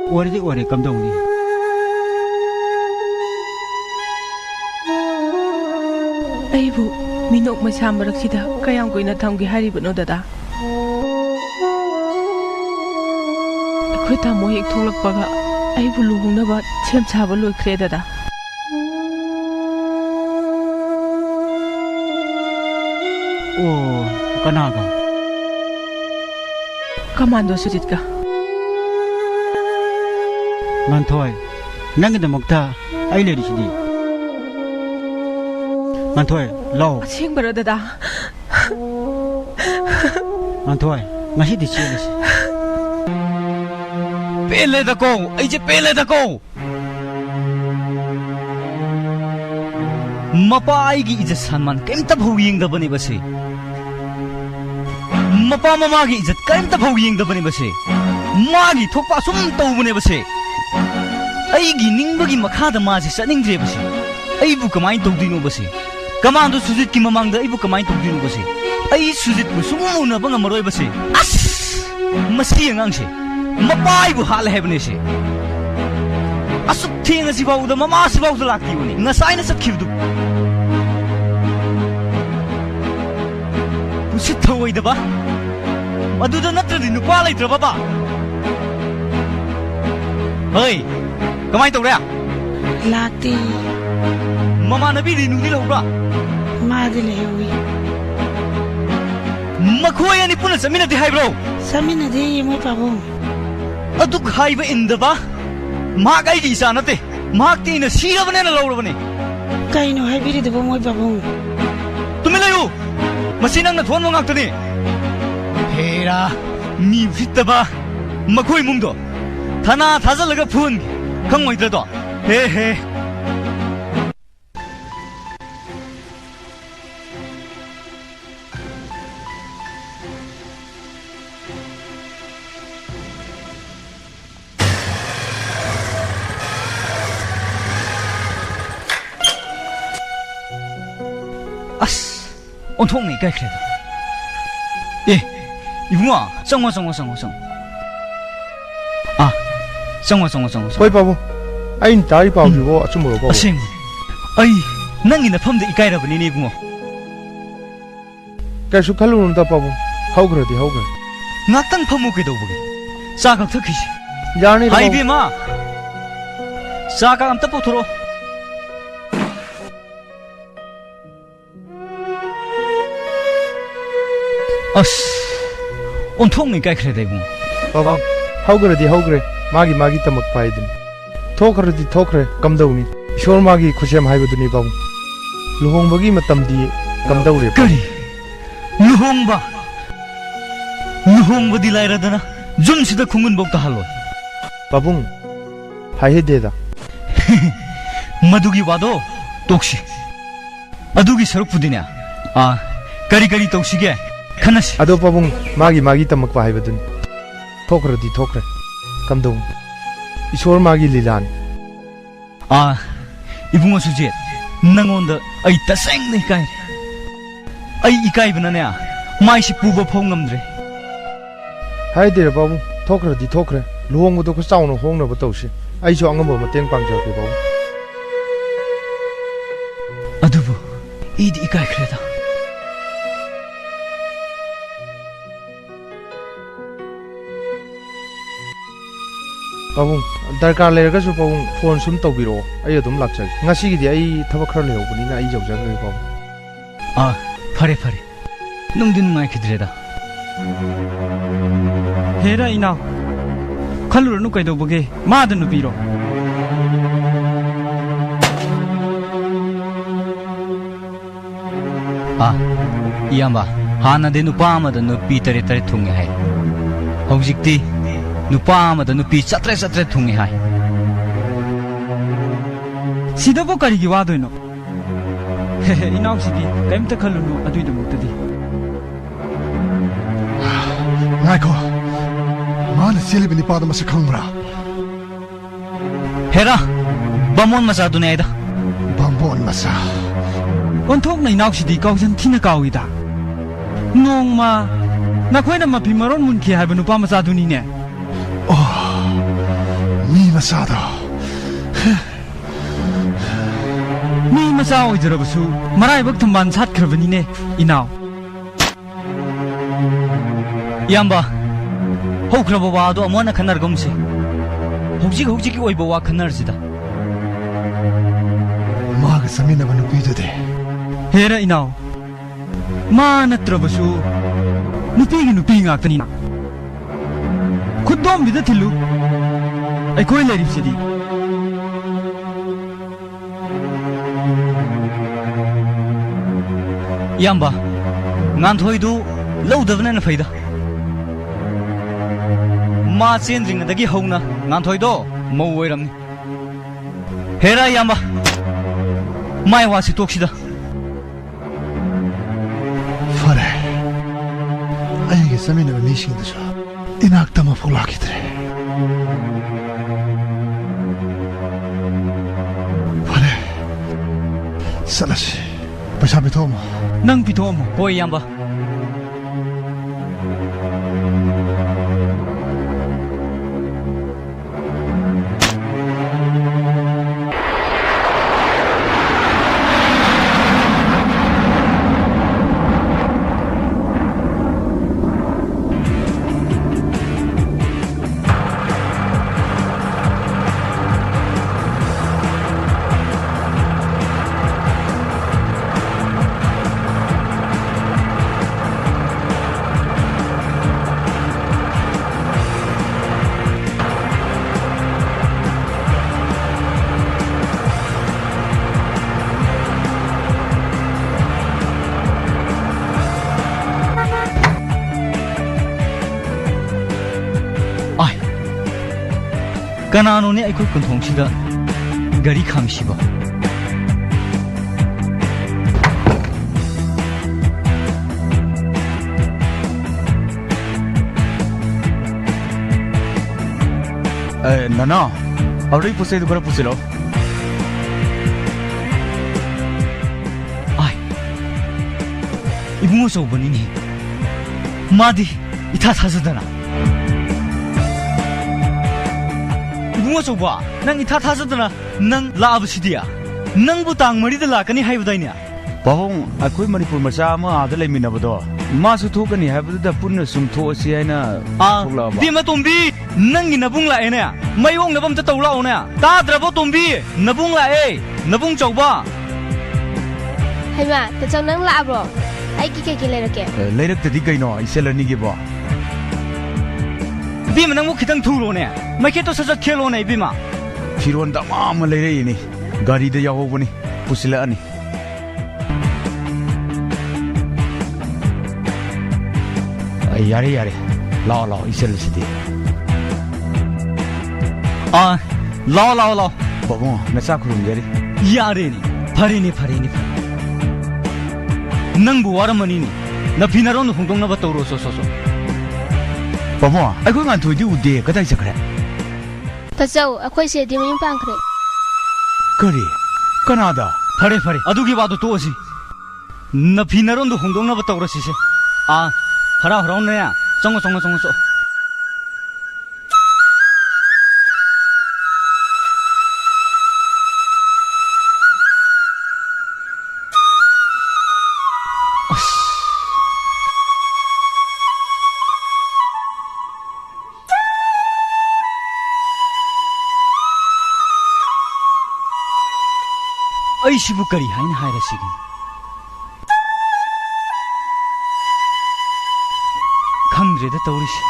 ꯑꯣꯏꯔꯗꯤ ꯑꯣꯏꯔꯦ ꯀꯝꯗꯧꯅꯤ ꯑꯩꯕꯨ ꯃꯤꯅꯣꯛ ꯃꯩꯁꯥ ꯃꯔꯛꯁꯤꯗ ꯀꯌꯥꯝ ꯀꯨꯏꯅ ꯊꯝꯒꯦ ꯍꯥꯏꯔꯤꯕꯅꯣ ꯗꯗꯥ ꯑꯩꯈꯣꯏ ꯇꯥꯃꯣ ꯍꯦꯛ ꯊꯣꯛꯂꯛꯄꯒ ꯑꯩꯕꯨ ꯂꯨꯍꯣꯡꯅꯕ ꯁꯦꯝ ꯁꯥꯕ ꯂꯣꯏꯈ꯭ꯔꯦ ꯗꯗꯥ ꯑꯣ ꯀꯅꯥꯒ ꯀꯃꯥꯟꯗꯣ ꯁꯨꯖꯤꯠꯀ ꯉꯥꯟꯊꯣꯏ ꯅꯪꯒꯤꯗꯃꯛꯇ ꯑꯩ ꯂꯩꯔꯤꯁꯤꯗꯤ ꯉꯥꯟꯊꯣꯏ ꯂꯥꯎ ꯑꯁꯦꯡꯕꯔꯣ ꯗꯗꯥ ꯉꯥꯟꯊꯣꯏ ꯉꯁꯤꯗꯤ ꯆꯦꯜꯂꯁꯤ ꯄꯦꯜꯂꯦꯗꯀꯣ ꯑꯩꯁꯦ ꯄꯦꯜꯂꯦꯗꯀꯣ ꯃꯄꯥ ꯑꯩꯒꯤ ꯏꯖꯠ ꯁꯟꯃꯥꯟ ꯀꯩꯝꯇ ꯐꯥꯎ ꯌꯦꯡꯗꯕꯅꯦꯕ ꯁꯤ ꯃꯄꯥ ꯃꯃꯥꯒꯤ ꯏꯖꯠ ꯀꯩꯝꯇ ꯐꯥꯎ ꯌꯦꯡꯗꯕꯅꯦꯕ ꯁꯤ 마기 톡바 숨 떠오보내버세 아이기 닝버기 막하다 마세 싸닝드레버세 아이부 그마인 똑디노버세 가만도 수짓기 마망다 아이부 그마인 똑디노버세 아이 수짓부 숨무나 방아 머로이버세 아스 마시 영앙세 마빠이부 할래 해버네세 아숙 팅아시 바우다 마마시 바우다 락디오니 나사이나 삭키브두 부시타오이다바 마두다 나트라디 누파 라이트라바바 Hey, kemana itu dia? Lati. Mama Nabi di nudi lah ubah. Madi lewi. Makuya ni pun samina di hai bro. Samina di mo pabong. Aduk hai ba inda ba? Mak ay di sana te. Mak ti na sira bane na laura bane. Kay no hai biri di bo mo pabong. Tumilayo. Masinang na tuan mo ngak tani. Hera, ni fitta ba? Makuy mungdo. 타나 다잘라가 푼 강모이들도 헤헤 아스 온통이 깔그래도 예 이붕아 쌍화 아 정화 Hoy babu, ay tayo pa bibo at sumuro babu. Asing, ay nangin na pamda ikaira ba nini bungo? Kaya kalunod ta babu, haugra di haugra. Ngatang pamuki daw bugi. Sakang takis. Yani Ay bima. Sakang am tapo turo. As, ontong ni kai krede bungo. Babu, haugra di haugra. 마기 타먹 파이든 토크르디 토크레 감다우니 쇼르 마기 쿠셈 하이버드니 바부 루홍버기 마탐디 감다우레 그리 루홍버디 라이라드나 좀시다 쿵은복다 할로 바붕 하이데다 마두기 와도 똑시 아두기 서럽부디냐 아 까리까리 똑시게 카나시 아도 바붕 마기 타먹 파이버든 토크르디 토크레 감동 이쇼르 마기 릴란 아 이붕어 수지 낭온다 아이 따생네 이까이 아이 이까이브나냐 마이시 부버 퐁감드레 하이데르 바부 토크르디 토크레 루홍부도 그 싸우는 홍너부 떠오시 아이쇼 안가뭐 마땡 빵자게 바부 아두부 이디 이까이 그래다 Pabung, darkar lerga su pabung phone sum tawbiro ai adum lakchag ngasi gi di ai thaba khar leo buni na ai jawja ga pabung 아 파레 농디 누나이 기드레다 헤라 이나 칼루르 누까이도 보게 마든 누비로 ꯏꯌꯥꯝꯕ ꯍꯥꯟꯅꯗꯤ ꯅꯨꯄꯥ ꯑꯃꯗ ꯅꯨꯄꯤ 8 ꯊꯨꯡꯉꯦ ꯍꯥꯏ ꯍꯧꯖꯤꯛꯇꯤ ꯅꯨꯄꯥ ꯑꯃꯗ ꯅꯨꯄꯤ 7 ꯊꯨꯡꯉꯦ ꯍꯥꯏ ꯁꯤꯗꯕꯨ ꯀꯔꯤꯒꯤ ꯋꯥꯗꯣꯏꯅꯣ ꯏꯅꯥꯎꯁꯤꯗꯤ ꯀꯩꯝꯇ ꯈꯜꯂꯨꯅꯨ ꯑꯗꯨꯏꯗꯃꯛꯇꯗꯤ ꯉꯥꯏꯈꯣ ꯃꯥꯅ ꯆꯦꯜꯂꯤꯕ ꯅꯤꯄꯥꯗꯣ ꯃꯁꯛ ꯈꯪꯕ꯭ꯔꯥ ꯍꯦꯔꯥ ꯕꯥꯃꯣꯟ ꯃꯆꯥꯗꯨꯅꯦ ꯑꯩꯗ ꯕꯥꯝꯕꯣꯟ ꯃꯆꯥ ꯑꯣꯟꯊꯣꯛꯅ ꯏꯅꯥꯎꯁꯤꯗꯤ ꯀꯥꯎꯖꯟ ꯊꯤꯅ ꯀꯥꯎꯏꯗ ꯅꯣꯡꯃ ꯅꯈꯣꯏꯅ ꯃꯐꯤ ꯃꯔꯣꯟ ꯃꯨꯟꯈꯤ ꯍꯥꯏꯕ ꯅꯨꯄꯥ ꯃꯆꯥꯗꯨꯅꯤꯅꯦ ꯃꯤ ꯃꯆꯥꯗꯣ ꯃꯤ ꯃꯆꯥ ꯑꯣꯏꯖꯔꯕꯁꯨ ꯃꯔꯥꯏꯕꯛ ꯊꯝꯕꯥꯜ ꯁꯥꯠꯈ꯭ꯔꯕꯅꯤꯅꯦ ꯏꯅꯥꯎ ꯏꯌꯥꯝꯕ ꯍꯧꯈ꯭ꯔꯕ ꯋꯥꯗꯣ ꯑꯃꯨꯛ ꯍꯟꯅ ꯈꯟꯅꯔꯒꯨꯝꯁꯤ ꯍꯧꯖꯤꯛꯀꯤ ꯑꯣꯏꯕ ꯋꯥ ꯈꯟꯅꯔꯁꯤꯗ ꯃꯥꯒ ꯆꯠꯃꯤꯟꯅꯕ ꯅꯨꯄꯤꯗꯨꯗꯤ ꯍꯦꯔ ꯏꯅꯥꯎ ꯃꯥ ꯅꯠꯇ꯭ꯔꯕꯁꯨ ꯅꯨꯄꯤꯒꯤ ꯅꯨꯄꯤ ꯉꯥꯛꯇꯅꯤꯅ ꯈꯨꯗꯣꯝꯕꯤꯗ ꯊꯤꯜꯂꯨ ꯑꯩꯈꯣꯏ ꯂꯩꯔꯤꯕꯁꯤꯗꯤ ꯏꯌꯥꯝꯕ ꯉꯥꯟꯊꯣꯏꯗꯨ ꯂꯧꯗꯕꯅ ꯐꯩꯗ ꯃꯥ ꯆꯦꯟꯗ꯭ꯔꯤꯉꯩꯗꯒꯤ ꯍꯧꯅ ꯉꯥꯟꯊꯣꯏꯗꯣ ꯃꯧ ꯑꯣꯏꯔꯝꯅꯤ ꯍꯦꯔꯥ ꯏꯌꯥꯝꯕ ꯃꯥꯏ ꯋꯥꯁꯤ ꯇꯣꯛꯁꯤꯗ ꯐꯔꯦ ꯑꯩꯒ ꯆꯠꯃꯤꯟꯅꯕ ꯃꯤꯁꯤꯡꯗꯨꯁꯨ ꯏꯅꯥꯛꯇ ꯑꯃꯐꯥꯎ ꯂꯥꯛꯈꯤꯗ꯭ꯔꯦ ꯐꯔꯦ ꯆꯠꯂꯁꯤ ꯄꯩꯁꯥ ꯄꯤꯊꯣꯛꯑꯝꯃꯣ ꯅꯪ ꯄꯤꯊꯣꯛꯑꯝꯃꯣ ꯍꯣꯏ ꯏꯌꯥꯝꯕ ꯀꯅꯥꯅꯣꯅꯦ ꯑꯩꯈꯣꯏ ꯀꯣꯟꯊꯣꯡꯁꯤꯗ ꯒꯥꯔꯤ ꯈꯥꯝꯃꯤꯁꯤꯕꯣ ꯅꯅꯥ ꯑꯧꯔꯩ ꯄꯣꯠꯆꯩꯗꯨ ꯈꯔ ꯄꯨꯁꯤꯜꯂꯣ 이붕어 저번이니 마디 이타 타서더나 이붕어 저봐 난 이타 타서더나 난 라브시디야 넌부 땅머리들 라까니 하이브다이냐 ꯄꯥꯕꯨꯡ ꯑꯩꯈꯣꯏ ꯃꯅꯤꯄꯨꯔ ꯃꯆꯥ ꯑꯃ ꯑꯥꯗ ꯂꯩꯃꯤꯟꯅꯕꯗꯣ ꯃꯥꯁꯨ ꯊꯣꯛꯀꯅꯤ ꯍꯥꯏꯕꯗꯨꯗ ꯄꯨꯟꯅ ꯁꯨꯝ ꯊꯣꯛꯑꯁꯤ ꯍꯥꯏꯅ ꯊꯣꯛꯂꯛꯑꯕ ꯕꯤꯃ ꯇꯣꯝꯕꯤ ꯅꯪꯒꯤ ꯅꯕꯨꯡ ꯂꯥꯛꯑꯦꯅꯦ ꯃꯌꯣꯡꯅꯕ ꯑꯝꯇ ꯇꯧ ꯂꯥꯛꯑꯣꯅꯦ ꯇꯥꯗ꯭ꯔꯕꯣ ꯇꯣꯝꯕꯤ ꯅꯕꯨꯡ ꯂꯥꯛꯑꯦ ꯅꯕꯨꯡ ꯆꯧꯕ ꯍꯩꯃꯥ ꯇꯆꯧ ꯅꯪ ꯂꯥꯛꯑꯕ꯭ꯔꯣ ꯑꯩꯒꯤ ꯀꯩꯀꯩ ꯂꯩꯔꯛꯀꯦ ꯂꯩꯔꯛꯇꯗꯤ ꯀꯩꯅꯣ ꯏꯆꯜꯂꯅꯤꯒꯤꯕꯣ ꯕꯤꯃ ꯅꯪꯕꯨ ꯈꯤꯇꯪ ꯊꯨꯔꯣꯅꯦ ꯃꯩꯈꯦꯠꯇꯣ ꯁꯠ ꯈꯦꯜꯂꯣꯅꯦ ꯕꯤꯃ ꯐꯤꯔꯣꯟ ꯗꯃꯥ ꯑꯃ ꯂꯩꯔꯛꯏꯅꯤ ꯒꯥꯔꯤꯗ ꯌꯥꯎꯍꯧꯕꯅꯤ ꯄꯨꯁꯤꯜꯂꯛꯑꯅꯤ ꯌꯥꯔꯦ ꯌꯥꯔꯦ ꯂꯥꯛꯑꯣ ꯂꯥꯛꯑꯣ ꯏꯆꯜꯁꯤꯗꯤ ꯂꯥꯛꯑꯣ ꯂꯥꯛꯑꯣ ꯂꯥꯛꯑꯣ ꯄꯥꯕꯨꯡ ꯅꯆꯥ ꯈꯨꯔꯨꯝꯖꯔꯤ ꯌꯥꯔꯦꯅꯤ ꯐꯔꯦꯅꯤ ꯐꯔꯦꯅꯤ ꯅꯪꯕꯨ ꯋꯥꯔꯝꯃꯅꯤꯅꯤ ꯅꯐꯤ ꯅꯔꯣꯟ ꯍꯣꯡꯗꯣꯛꯅꯕ ꯇꯧꯔꯣ ꯁꯣ ꯄꯥꯕꯨꯡ ꯑꯩꯈꯣꯏ ꯉꯥꯟꯊꯣꯏꯗꯤ ꯎꯗꯦ ꯀꯗꯥꯏ ꯆꯠꯈ꯭ꯔꯦ ꯇꯆꯧ ꯑꯩꯈꯣꯏ ꯁꯦꯗꯤ ꯃꯌꯨꯝ ꯄꯥꯟꯈ꯭ꯔꯦ ꯀꯔꯤ ꯀꯅꯥꯗ ꯐꯔꯦ ꯐꯔꯦ ꯑꯗꯨꯒꯤ ꯋꯥꯗꯣ ꯇꯣꯛꯑꯁꯤ ꯅꯐꯤ ꯅꯔꯣꯟꯗꯣ ꯍꯣꯡꯗꯣꯛꯅꯕ ꯇꯧꯔꯁꯤꯁꯦ ꯍꯔꯥꯎ ꯍꯔꯥꯎꯅꯦ ꯆꯪꯉꯣ ꯆꯪꯉꯣ ꯆꯪꯉꯣ ꯆꯣ ꯑꯩꯁꯤꯕꯨ ꯀꯔꯤ ꯍꯥꯏꯅ ꯍꯥꯏꯔꯁꯤꯒꯦ ꯈꯪꯗ꯭ꯔꯦꯗ ꯇꯧꯔꯤꯁꯤ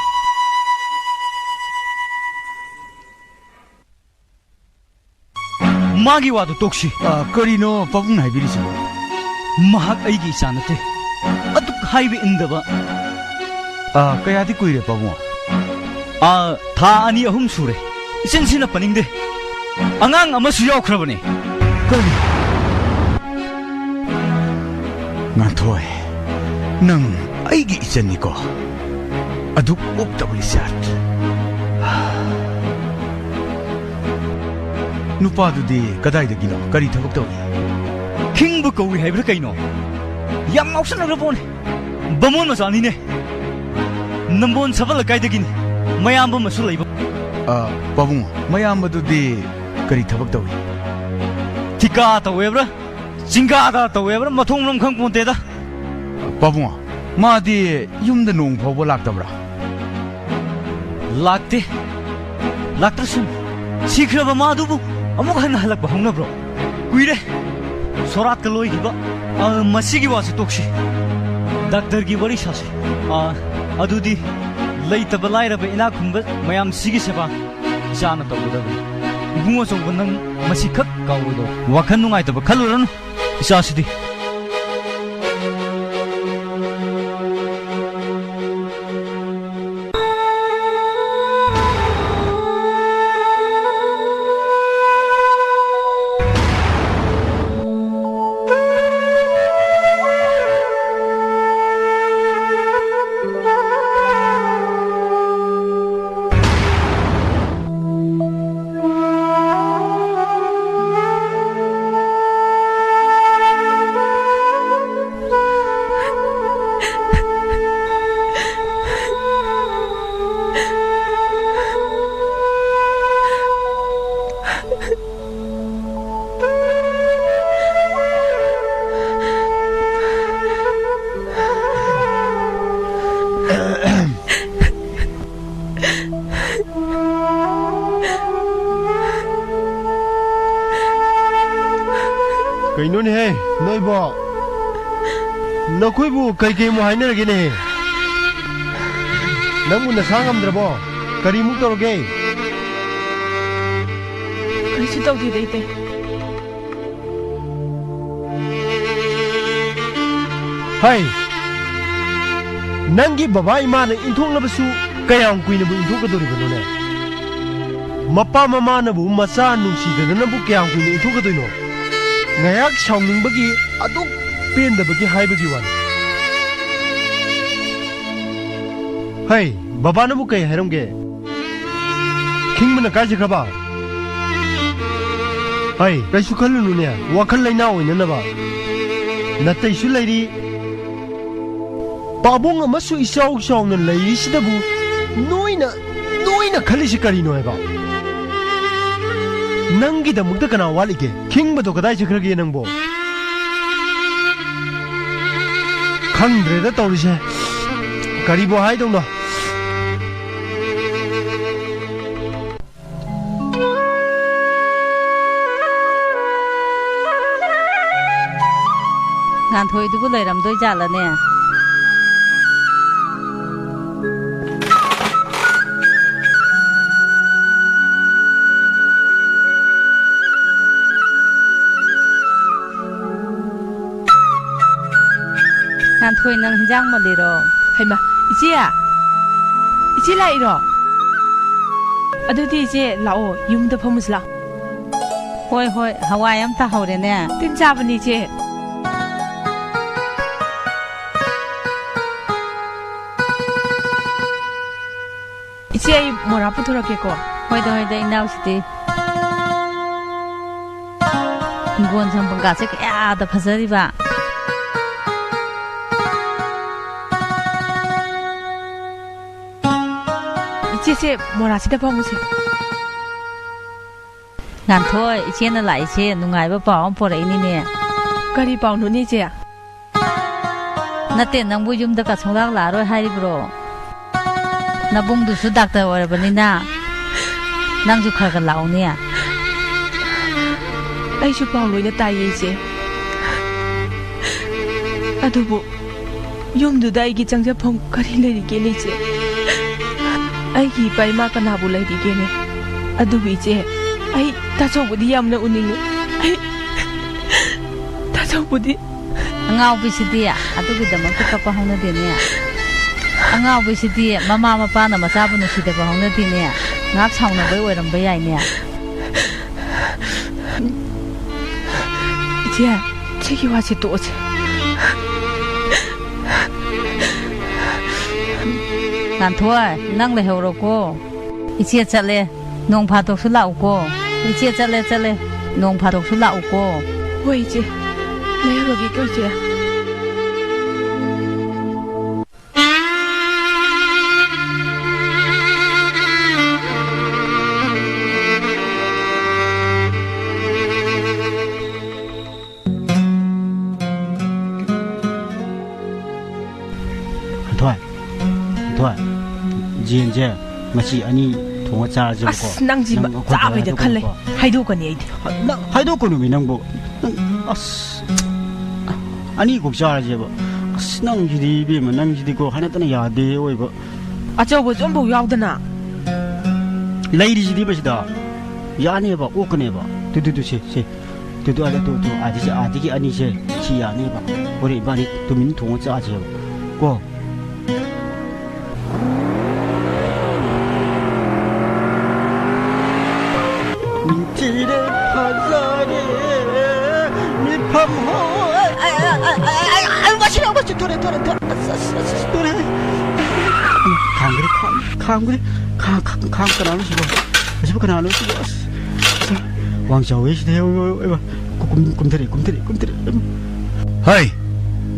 ꯃꯥꯒꯤ ꯋꯥꯗꯣ ꯇꯣꯛꯁꯤ ꯀꯔꯤꯅꯣ ꯄꯥꯕꯨꯡꯅ ꯍꯥꯏꯕꯤꯔꯤꯁꯤꯕꯣ mahak aigi icha nate aduk haibe indaba kayadi kuire pabungo tha ani ahum sure ichinsina paningde angang amasu yaukhrabane kari nganthoi nang aigi ichani ko aduk optabli sat nupadudi kadaidagino kari thakok tawi Kingbu kawi haibra kaino yam ngausan rabone bamon masani ne nambon sabal kaidagini mayam ba masu laiba pabungo mayam badudi kari thakok tawi tika tawebra jinga da tawebra mathong ram khang ponte da pabungo madi yumda nong phawba laktabra lakte laktrasun sikraba madubu amuk han halak ba hongna bro kuire sorat ka loi giba masigi wase tokshi doctor gi bari sase adudi leita balai raba ina khumba mayam sigi seba jana tawda ba ibungo song nang masi khak kawdo wakhan nungai taba khaluran isa sidi Kainone he noi bo nakoi bu kai mu hainer ge ne namu na sangam drabo kari mu toroge karisu tawdi deite hai nangi baba imana inthong na basu kayang kuina bu inthok ka dori bano ne mappa mama na bu macha nungsi da na bu kayang kuina inthok ka doino ngayak saungning bagi aduk pen da bagi hai bagi wan hai baba na bu kai haram ge king mana ka ji khaba hai kai su khalu nu ne wakhal laina oina na ba natai su lairi babung amasu isau sau na lairi sida bu noina khali si kari no ba nangi da mukta kana walige king ba to kadai chikrage nangbo khangdre da tawrise kari bo hai dong no ngan thoi du bu leiram doi jala ne thôi nang hinjang ma lero haima ichi lai ro adudi je lao yum da phamus la hoi hawai am ta hore ne tin cha bani je ichi ai mora puthura ke ko hoi da inau siti ngon sam banga se ya da phasari ba ichi mora sida phamuse ngan thoi ichi na lai che nungai ba paw por ai ni ne kari paw nu ni je nate nang bu yum da ka chonglang la roi hai bro na bung du su doctor ora bani na nang ju khar ka law ne ai su paw loi na tai ye je adubu yum du dai gi changja phom kari le ri ke le je ai gi pai ma kana bu le ri ke ne adubi je ai ta chau budi yam na uning ai ta chau budi ꯑꯉꯥꯎꯕꯤꯁꯤꯗꯤ ꯑꯗꯨꯒꯤꯗꯃꯛꯇ ꯀꯞꯄ ꯍꯧꯅꯗꯦꯅꯦ ꯑꯉꯥꯎꯕꯤꯁꯤꯗꯤ ꯃꯃꯥ ꯃꯄꯥꯅ ꯃꯆꯥꯕꯨ ꯅꯨꯡꯁꯤꯗꯕ ꯍꯧꯅꯗꯦꯅꯦ ꯉꯥꯛ ꯁꯥꯎꯅꯕꯩ ꯑꯣꯏꯔꯝꯕ ꯌꯥꯏꯅꯦ 이제 저기 와서 또 오지. ꯉꯥꯟꯊꯣꯏ ꯅꯪ ꯂꯩꯍꯧꯔꯣꯀꯣ ꯏꯆꯦ ꯆꯠꯂꯦ ꯅꯣꯡ ꯐꯥꯗꯣꯛꯁꯨ ꯂꯥꯛꯎꯀꯣ 이제 ꯆꯠꯂꯦ ꯅꯣꯡ ꯐꯥꯗꯣꯛꯁꯨ ꯂꯥꯛꯎꯀꯣ ꯍꯣꯏ ꯏꯆꯦ ꯂꯩꯔꯨꯔꯒꯦꯀꯣ 이제. ꯖꯦꯟꯁꯦ ꯉꯁꯤ ꯑꯅꯤ ꯊꯣꯡꯉ ꯆꯥꯔꯁꯦꯕꯀꯣ ꯑꯁ ꯅꯪꯁꯤ ꯆꯥꯕꯩꯗ ꯈꯜꯂꯦ ꯍꯥꯏꯗꯣꯛꯀꯅꯤ ꯑꯩꯗꯤ ꯅꯪ ꯍꯥꯏꯗꯣꯛꯀꯅꯨꯃꯤ ꯅꯪꯕꯨ ꯑꯁ ꯑꯅꯤ ꯀꯣꯛ ꯆꯥꯔꯁꯦꯕ ꯑꯁ ꯅꯪꯁꯤꯗꯤ 이ꯕꯦꯝꯃ ꯅꯪꯁꯤꯗꯤꯀꯣ 하나ꯇꯅ ꯌꯥꯗꯦ ꯑꯣꯏꯕ ꯑꯆꯧꯕꯁꯨ ꯑꯃꯐꯥꯎ ꯌꯥꯎꯗꯅ ꯂꯩꯔꯤꯁꯤꯗꯤ ꯃꯁꯤꯗ ꯌꯥꯅꯦꯕ ꯑꯣꯛꯀꯅꯦꯕ ꯁꯦ 아디기 아니세 지야네바 우리 이번에 도민 동어 짜지요 고 민지레 파자리 미팜호 아이고 싫어 도래 강그리 집에 가나는 시고 왕자웨 시대요 꿈들이 ꯍꯩ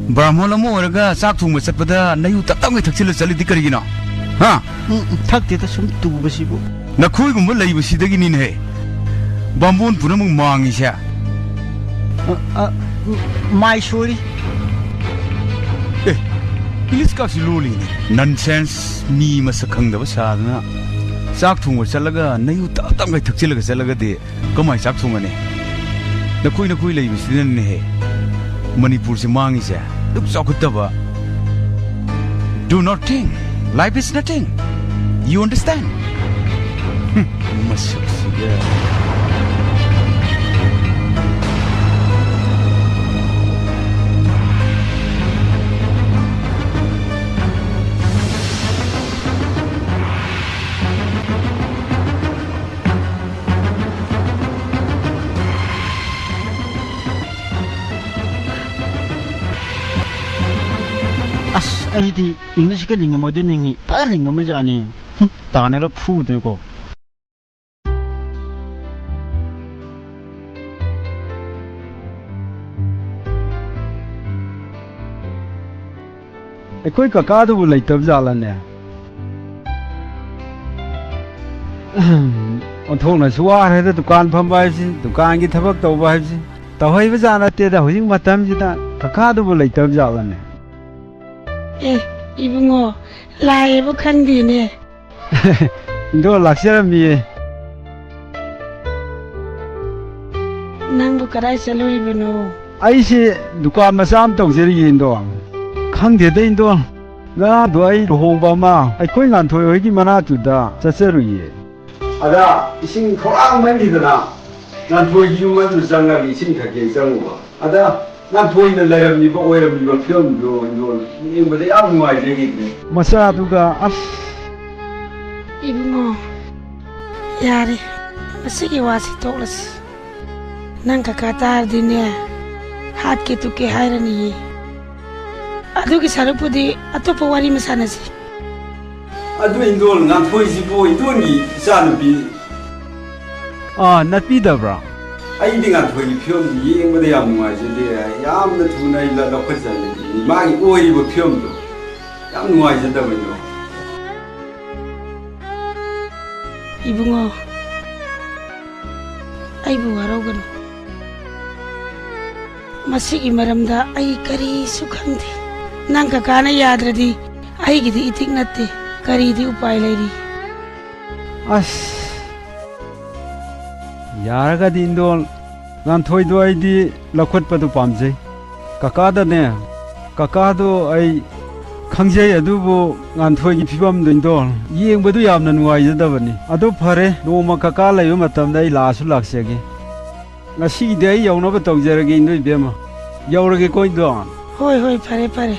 ꯕ꯭ꯔꯥꯍꯃꯣꯟ ꯑꯃ ꯑꯣꯏꯔꯒ ꯆꯥꯛ ꯊꯣꯡꯕ ꯆꯠꯄꯗ ꯅꯌꯨ ꯇꯞꯇꯞꯅ ꯊꯛꯆꯤꯜꯂ ꯆꯠꯂꯤꯗꯤ ꯀꯔꯤꯒꯤꯅꯣ ꯍꯥ ꯊꯛꯇꯦꯗ ꯁꯨꯝ ꯇꯨꯕꯁꯤꯕꯨ ꯅꯈꯣꯏꯒꯨꯝꯕ ꯂꯩꯕꯁꯤꯗꯒꯤꯅꯤꯅꯦꯍꯦ ꯕꯥꯝꯕꯣꯟ ꯄꯨꯝꯅꯃꯛ ꯃꯥꯡꯉꯤꯁꯦ 마이 소리 ꯏꯪꯂꯤꯁ ꯀꯥꯛꯁꯤ ꯂꯣꯜꯂꯤꯅꯦ ꯅꯟꯁꯦꯟꯁ ꯃꯤ ꯃꯁꯛ ꯈꯪꯗꯕ ꯁꯥꯗꯅ ꯆꯥꯛ ꯊꯣꯡꯕ ꯆꯠꯂꯒ ꯅꯌꯨ ꯇꯞꯇꯞꯅ ꯊꯛꯆꯤꯜꯂꯒ ꯆꯠꯂꯒꯗꯤ ꯀꯃꯥꯏ ꯆꯥꯛ ꯊꯣꯡꯒꯅꯤ ꯅꯈꯣꯏ ꯂꯩꯕꯁꯤꯗꯅꯦꯍꯦ ꯃꯅꯤꯄꯨꯔꯁꯦ ꯃꯥꯡꯉꯤꯁꯦ ꯑꯗꯨꯛ ꯆꯥꯎꯈꯠꯇꯕ Do not think life is nothing you understand masaksiga ꯑꯩꯗꯤ ꯏꯪꯂꯤꯁꯀ ꯂꯤꯡꯉꯝꯃꯣꯏꯗꯣꯏ ꯅꯤꯡꯉꯤ ꯐꯖꯅ ꯂꯤꯡꯉꯝꯃꯖꯥꯠꯅꯤ ꯇꯥꯟꯅꯔ ꯐꯨꯗꯣꯏꯀꯣ ꯑꯩꯈꯣꯏ ꯀꯀꯥꯗꯨꯕꯨ ꯂꯩꯇꯕ ꯖꯥꯠꯂꯅꯦ ꯑꯣꯟꯊꯣꯛꯅꯁꯨ ꯋꯥꯔꯦꯗ ꯗꯨꯀꯥꯟ ꯐꯝꯕ ꯍꯥꯏꯕꯁꯤ ꯗꯨꯀꯥꯟꯒꯤ ꯊꯕꯛ ꯇꯧꯕ ꯍꯥꯏꯕꯁꯤ ꯇꯧꯍꯩꯕ ꯖꯥꯠ ꯅꯠꯇꯦꯗ ꯍꯧꯖꯤꯛ ꯃꯇꯝꯁꯤꯗ ꯀꯀꯥꯗꯨꯕꯨ ꯂꯩꯇꯕ ꯖꯥꯠꯂꯅꯦ 이붕어 라이브 칸디네 너 락시라미에 낭부 가라이 살로이브노 아이시 누가 마삼 동세리 인도 강대대 인도 나도 아이 로홍바마 아이 코인 안 토요 이기 마나 주다 자세루이 아다 이신 토랑 맨디드나 난 보이 유만 장갑이 이신 가게 장고 아다 난 보이는 레럼니고 오해럼니고 표현도 이거보다 양 누아지겠네 마사두가 앞 이붕어 야리 마시기 와시 토르스 난 카카타르디네 핫게 두게 하이라니 아두기 사르푸디 아토포 와리 마사나시 아두 인도를 난 보이지보 인도니 사는비 아 나피다브라 ꯑꯩꯗꯤ ꯉꯥꯟꯊꯣꯏꯒꯤ ꯐꯤꯂꯝꯗꯨ ꯌꯦꯡꯕꯗ ꯌꯥꯝ ꯅꯨꯡꯉꯥꯏꯖꯗꯦ ꯌꯥꯝꯅ ꯊꯨꯅ ꯂꯧꯈꯠꯆꯜꯂꯤ ꯃꯥꯒꯤ ꯑꯣꯏꯔꯤꯕ ꯐꯤꯂꯝꯗꯣ ꯌꯥꯝ ꯅꯨꯡꯉꯥꯏꯖꯗꯕꯅꯣ 이붕어 아이부 와라오거노 마시기 마람다 아이 까리수 칸데 난 카카나 야드라디 아이기디 이틱 나떼 까리디 우파이 레이리 아스 야라가디 인도 난 토이도 아이디 럭컷빠도 밤제 까까다네 까까도 아이 강제 아두부 난 토이기 피밤도 인도 이행보도 얌나 누아이자다버니 아도 파레 노마 까까 라요 마탐다 이 라수 락세게 나시기 데이 야우나바 똥제라게 인도 이베마 야우라게 코이도 ꯍꯣꯏ ꯍꯣꯏ ꯐꯔꯦ ꯐꯔꯦ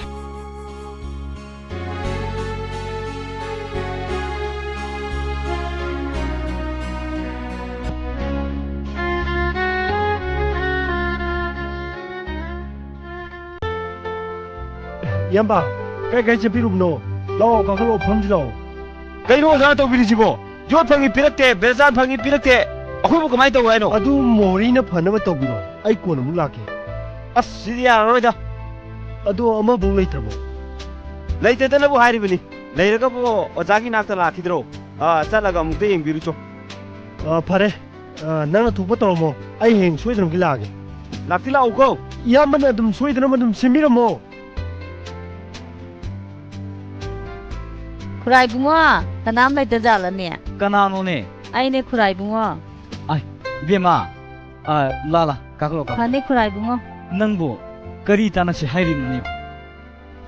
ꯏꯌꯥꯝꯕ ꯀꯩ ꯆꯠꯄꯤꯔꯨꯕꯅꯣ ꯂꯥꯛꯑꯣ ꯀꯥꯈꯠꯂꯛꯑꯣ ꯐꯝꯁꯤ ꯂꯥꯛꯑꯣ ꯀꯩꯅꯣ ꯑꯣꯖꯥ ꯇꯧꯕꯤꯔꯤꯁꯤꯕꯣ ꯌꯣꯠ ꯐꯪꯉꯤ ꯄꯤꯔꯛꯇꯦ ꯕꯦꯜꯆꯥꯟ ꯐꯪꯉꯤ ꯄꯤꯔꯛꯇꯦ ꯑꯩꯈꯣꯏꯕꯨ ꯀꯃꯥꯏꯅ ꯇꯧ ꯍꯥꯏꯅꯣ ꯑꯗꯨ ꯃꯣꯍꯣꯔꯤꯅ ꯐꯅꯕ ꯇꯧꯕꯤꯔꯣ ꯑꯩ ꯀꯣꯟꯅ ꯑꯃꯨꯛ ꯂꯥꯛꯀꯦ ꯑꯁ ꯁꯤꯗꯤ ꯌꯥꯔꯔꯣꯏꯗ ꯑꯗꯣ ꯑꯃꯐꯥꯎ ꯂꯩꯇ꯭ꯔꯕꯣ ꯂꯩꯇꯗꯅꯕꯨ ꯍꯥꯏꯔꯤꯕꯅꯤ ꯂꯩꯔꯒꯕꯨ ꯑꯣꯖꯥꯒꯤ ꯅꯥꯛꯇ ꯂꯥꯛꯈꯤꯗ꯭ꯔꯣ ꯆꯠꯂꯒ ꯑꯃꯨꯛꯇ ꯌꯦꯡꯕꯤꯔꯨꯆꯣ ꯐꯔꯦ ꯅꯪꯅ ꯊꯣꯛꯄ ꯇꯧꯔꯝꯃꯣ ꯑꯩ ꯍꯌꯦꯡ ꯁꯣꯏꯗꯅꯃꯛꯀꯤ ꯂꯥꯛꯑꯒꯦ ꯂꯥꯛꯇꯤ ꯂꯥꯛꯎꯀꯣ ꯏꯌꯥꯝꯕꯅ ꯑꯗꯨꯝ ꯁꯣꯏꯗꯅꯕ ꯑꯗꯨꯝ ꯁꯦꯝꯕꯤꯔꯝꯃꯣ ꯈꯨꯔꯥꯏꯕꯨꯡꯉꯣ ꯀꯅꯥꯝ ꯂꯩꯇꯖꯥꯠꯂꯅꯦ ꯀꯅꯥꯅꯣꯅꯦ ꯑꯩꯅꯦ ꯈꯨꯔꯥꯏꯕꯨꯡꯉꯣ ꯑꯥꯏ ꯏꯕꯦꯝꯃ ꯂꯥ ꯀꯥꯈꯠꯂꯣ ꯐꯅꯤ ꯈꯨꯔꯥꯏꯕꯨꯡꯉꯣ ꯅꯪꯕꯨ ꯀꯔꯤ ꯇꯥꯟꯅꯁꯤ ꯍꯥꯏꯔꯤꯕꯅꯤ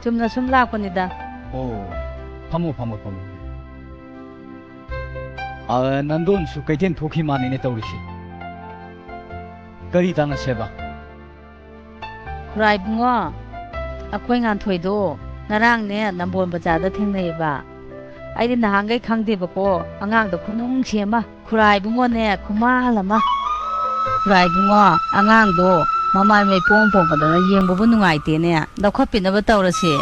ꯆꯨꯝꯅ ꯁꯨꯝ ꯂꯥꯛꯄꯅꯤꯗ ꯑꯣ ꯐꯝꯃꯣ ꯅꯟꯗꯣꯟꯁꯨ ꯀꯩꯊꯦꯜ ꯊꯣꯛꯈꯤ ꯃꯥꯅꯤꯅꯦ ꯇꯧꯔꯤꯁꯤ ꯀꯔꯤ ꯇꯥꯟꯅꯁꯦꯕ ꯈꯨꯔꯥꯏꯕꯨꯡꯉꯣ ꯑꯩꯈꯣꯏ ꯉꯥꯟꯊꯣꯏꯗꯣ ꯉꯔꯥꯡꯅꯦ ꯅꯝꯕꯣꯜ ꯕꯖꯥꯔꯗ ꯊꯦꯡꯅꯩꯑꯕ ꯑꯩꯗꯤ ꯅꯍꯥꯟꯈꯩ ꯈꯪꯗꯦꯕꯀꯣ ꯑꯉꯥꯡꯗꯣ ꯈꯨꯅꯨꯡꯁꯤ ꯑꯃ ꯈꯨꯔꯥꯏꯕꯨꯡꯉꯣꯅꯦ ꯈꯨꯃꯥꯜ ꯑꯃ ꯈꯨꯔꯥꯏꯕꯨꯡꯉꯣ ꯑꯉꯥꯡꯗꯣ ꯃꯃꯥꯏ ꯃꯩ ꯄꯣꯝꯄꯗꯅ ꯌꯦꯡꯕꯕꯨ ꯅꯨꯡꯉꯥꯏꯇꯦꯅꯦ ꯂꯧꯈꯠꯄꯤꯅꯕ ꯇꯧꯔꯁꯤ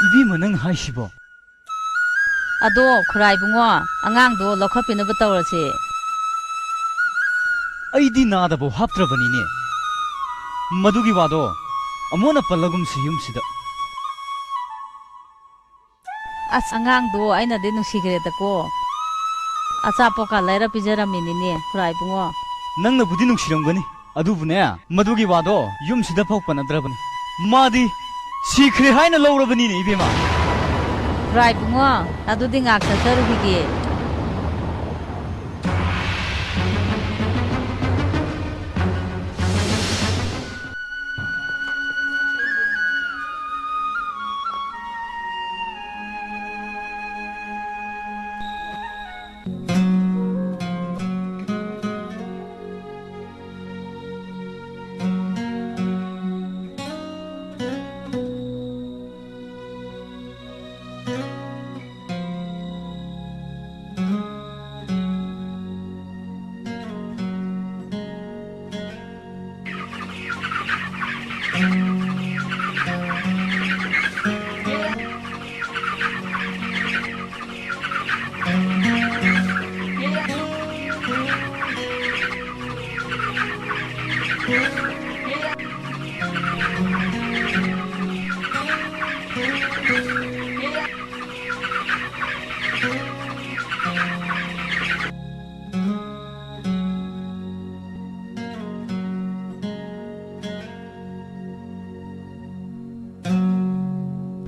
이비만 능 하시보. ꯑꯗꯣ ꯈꯨꯔꯥꯏꯕꯨꯡꯉꯣ ꯑꯉꯥꯡꯗꯣ ꯂꯧꯈꯠꯄꯤꯅꯕ ꯇꯧꯔꯁꯤ ꯑꯩꯗꯤ ꯅꯥꯗꯕ ꯍꯥꯞꯇ꯭ꯔꯕꯅꯤꯅꯦ ꯃꯗꯨꯒꯤ ꯋꯥꯗꯣ ꯑꯃꯣꯅ ꯄꯜꯂꯒꯨꯝꯁꯤ ꯌꯨꯝꯁꯤꯗ ꯑꯁ ꯑꯉꯥꯡꯗꯣ ꯑꯩꯅꯗꯤ ꯅꯨꯡꯁꯤꯈ꯭ꯔꯦꯗꯀꯣ ꯑꯆꯥꯄꯣꯠꯀ ꯂꯩꯔ ꯄꯤꯖꯔꯝꯃꯤꯅꯤꯅꯦ ꯈꯨꯔꯥꯏꯕꯨꯡꯉꯣ ꯅꯪꯅꯕꯨꯗꯤ ꯅꯨꯡꯁꯤꯔꯝꯒꯅꯤ ꯑꯗꯨꯕꯨꯅꯦ ꯃꯗꯨꯒꯤ ꯋꯥꯗꯣ ꯌꯨꯝꯁꯤꯗ ꯐꯥꯎ ꯄꯟꯅꯗ꯭ꯔꯕꯅꯤ 마디 시크릿 하이나 러브니네 이베마 ꯈꯨꯔꯥꯏꯕꯨꯡꯉꯣ ꯑꯗꯨꯗꯤ ꯉꯥꯛ ꯆꯠꯆꯔꯨꯈꯤꯒꯦ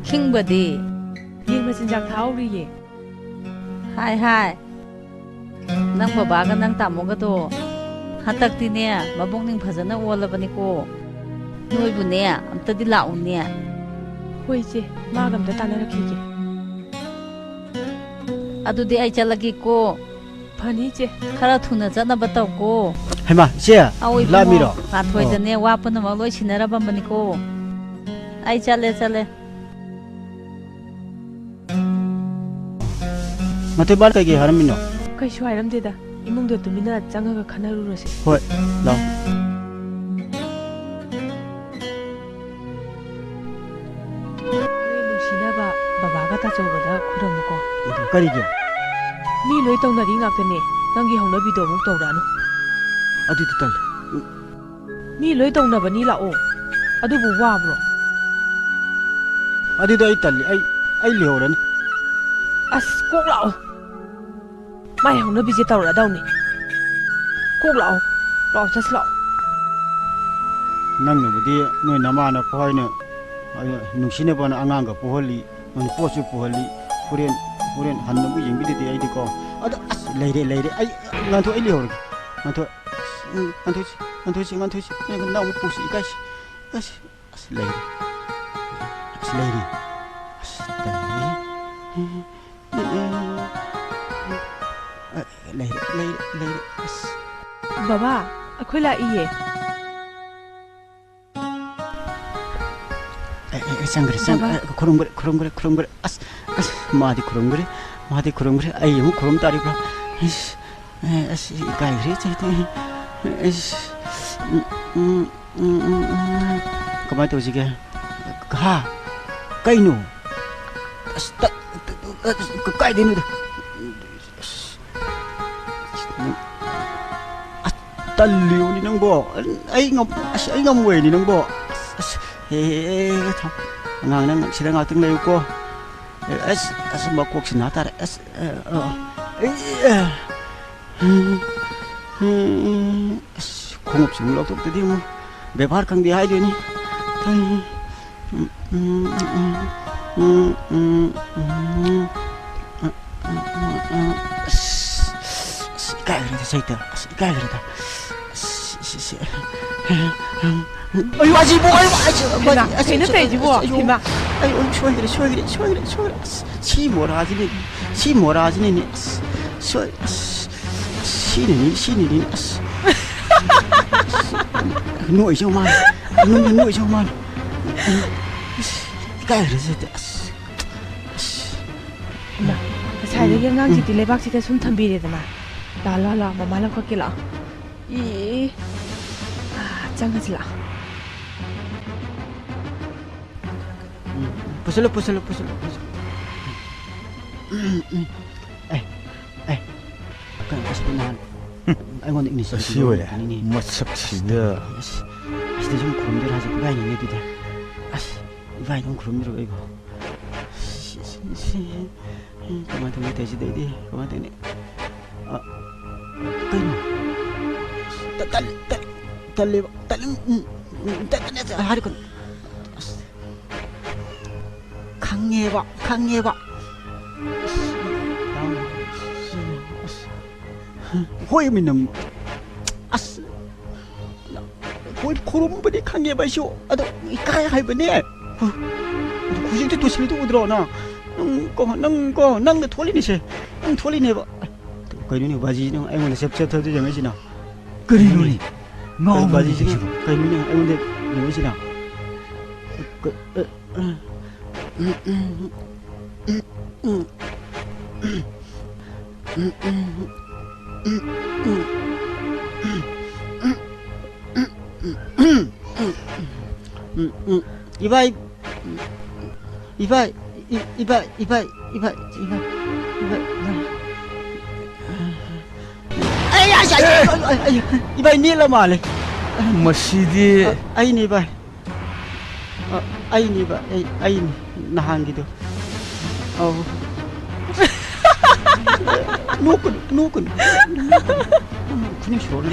킹버디 ꯌꯦꯟ ꯃꯆꯤꯟꯖꯥꯛ ꯊꯥꯍꯧꯔꯤꯌꯦ 하이 ꯅꯪ ꯕꯕꯥꯒ ꯅꯪ ꯇꯥꯃꯣꯒꯗꯣ ꯍꯟꯗꯛꯇꯤꯅꯦ ꯃꯕꯨꯡꯅꯤꯡ ꯐꯖꯅ ꯑꯣꯜꯂꯕꯅꯤꯀꯣ ꯅꯣꯏꯕꯨꯅꯦ ꯑꯝꯇꯗꯤ ꯂꯥꯛꯎꯅꯦ ꯍꯣꯏ ꯏꯆꯦ ꯃꯥꯒ ꯑꯝꯇ ꯇꯥꯟꯅꯔꯛꯈꯤꯒꯦ ꯑꯗꯨꯗꯤ ꯑꯩ ꯆꯠꯂꯒꯦꯀꯣ ꯐꯅꯤ ꯏꯆꯦ ꯈꯔ ꯊꯨꯅ ꯆꯠꯅꯕ ꯇꯧꯀꯣ ꯍꯩꯃꯥ ꯏꯆꯦ ꯂꯥꯛꯑꯃꯤꯔꯣ ꯉꯥꯟꯊꯣꯏꯗꯅꯦ ꯋꯥ ꯄꯨꯝꯅꯃꯛ ꯂꯣꯏ ꯁꯤꯟꯅꯔꯕꯅꯤꯀꯣ ꯑꯩ ꯆꯠꯂꯦ ꯉꯥꯟꯊꯣꯏ ꯕꯥ ꯀꯩꯀꯩ ꯍꯥꯏꯔꯝꯃꯤꯅꯣ ꯀꯩꯁꯨ ꯍꯥꯏꯔꯝꯗꯦꯗ ꯏꯃꯨꯡꯗ ꯇꯨꯃꯤꯟꯅ ꯆꯪꯉꯒ ꯈꯟꯅꯔꯨꯔꯁꯤ ꯍꯣꯏ ꯂꯥꯛꯑꯣ ꯅꯨꯡꯁꯤꯅꯕ ꯕꯕꯥ ꯀꯔꯤꯒꯤ ꯃꯤ ꯂꯣꯏ ꯇꯧꯅꯔꯤ ꯉꯥꯛꯇꯅꯦ ꯅꯪꯒꯤ ꯍꯧꯅꯕꯤꯗꯣ ꯑꯃꯨꯛ ꯇꯧꯔꯛꯑꯅꯨ ꯑꯗꯨꯗꯤ ꯇꯜꯂꯦ ꯃꯤ ꯂꯣꯏ ꯇꯧꯅꯕꯅꯤ ꯂꯥꯛꯑꯣ ꯑꯗꯨꯕꯨ ꯋꯥꯕ꯭ꯔꯣ ꯑꯗꯨꯗꯤ ꯑꯩ ꯇꯜꯂꯦ ꯑꯩ ꯂꯩꯍꯧꯔꯅꯤ ꯑꯁ ꯀꯣꯛ ꯂꯥꯛꯑꯣ ꯃꯥꯏ ꯍꯧꯅꯕꯤꯁꯦ ꯇꯧꯔꯛꯑꯗꯧꯅꯤ ꯀꯣꯛ ꯂꯥꯛꯑꯣ ꯂꯥꯛꯑꯣ ꯆꯠꯁꯤ ꯂꯥꯛꯑꯣ ꯅꯪꯅꯕꯨꯗꯤ ꯅꯣꯏ ꯅꯃꯥꯅ ꯄꯣꯍꯥꯏꯅ ꯅꯨꯡꯁꯤꯅꯕꯅ ꯑꯉꯥꯡꯒ ꯄꯣꯍꯜꯂꯤ ꯅꯣꯏ ꯄꯣꯠꯁꯨ ꯄꯣꯍꯜꯂꯤ ꯍꯣꯔꯦꯟ ꯍꯟꯅꯕꯨ ꯌꯦꯡꯕꯤꯗꯗꯤ ꯑꯩꯗꯤꯀꯣ ꯑꯗꯣ ꯑꯁ ꯂꯩꯔꯦ ꯑꯩ ꯉꯥꯟꯊꯣꯏ ꯑꯩ ꯂꯩꯍꯧꯔꯒꯦ ꯉꯥꯟꯊꯣꯏꯁꯤ ꯅꯪ ꯑꯃꯨꯛ ꯄꯨꯁꯤ ꯏꯀꯥꯏꯁꯤ ꯑꯁ ꯂꯩꯔꯦ ꯑꯁ ꯇꯜꯂꯤ ꯂꯩꯔꯦ ꯑꯁ ꯕꯕꯥ ꯑꯩꯈꯣꯏ ꯂꯥꯛꯏꯌꯦ ꯆꯪꯈ꯭ꯔꯦ ꯈꯨꯔꯨꯝꯈ꯭ꯔꯦ ꯑꯁ 마디 그런 그래 아이 뭐 그럼 따리고 아씨 이까이리 그만 도지게 가 까이노 그 까이되는 딸리오니 능보 아이가 뭐니 능보 참 ngang sida nga ting lay ko as makok sinata as 공업 중로 똑똑히 뭐 매발 강디 하이 되니 까이르다 사이다 까이르다 아유 아직 뭐 아유 아니 페이지 뭐 이마 아유 쇼이그래 시모라지니 시니니 nuôi cho man cái gì thế mà sai đấy cái ngang chỉ lấy bác sĩ cái xuống thăm bì đấy mà là mà làm cái lạ ý chẳng cái gì lạ pusul kan aspunan anh ini siwe masak sida asli 좀 그럼들 하지 바이 내도 돼 바이 좀 그럼들 이거 그만 좀 되지 되지 그만 되네 달리 하리건 강해봐 호이미는 아스 호이 코롬분이 강해봐쇼 아도 이까야 할거네 구실도 도실도 오더라나 넌거 돌리니세 돌리네 봐 거기는 바지는 아이고 셉셉터도 정해지나 그리노니 너 바지는 거기는 아이고 정해지나 이바이 이바이 니라 말해 마시디 아이니 바이 아이니 나한기도 누군 그냥 싫어나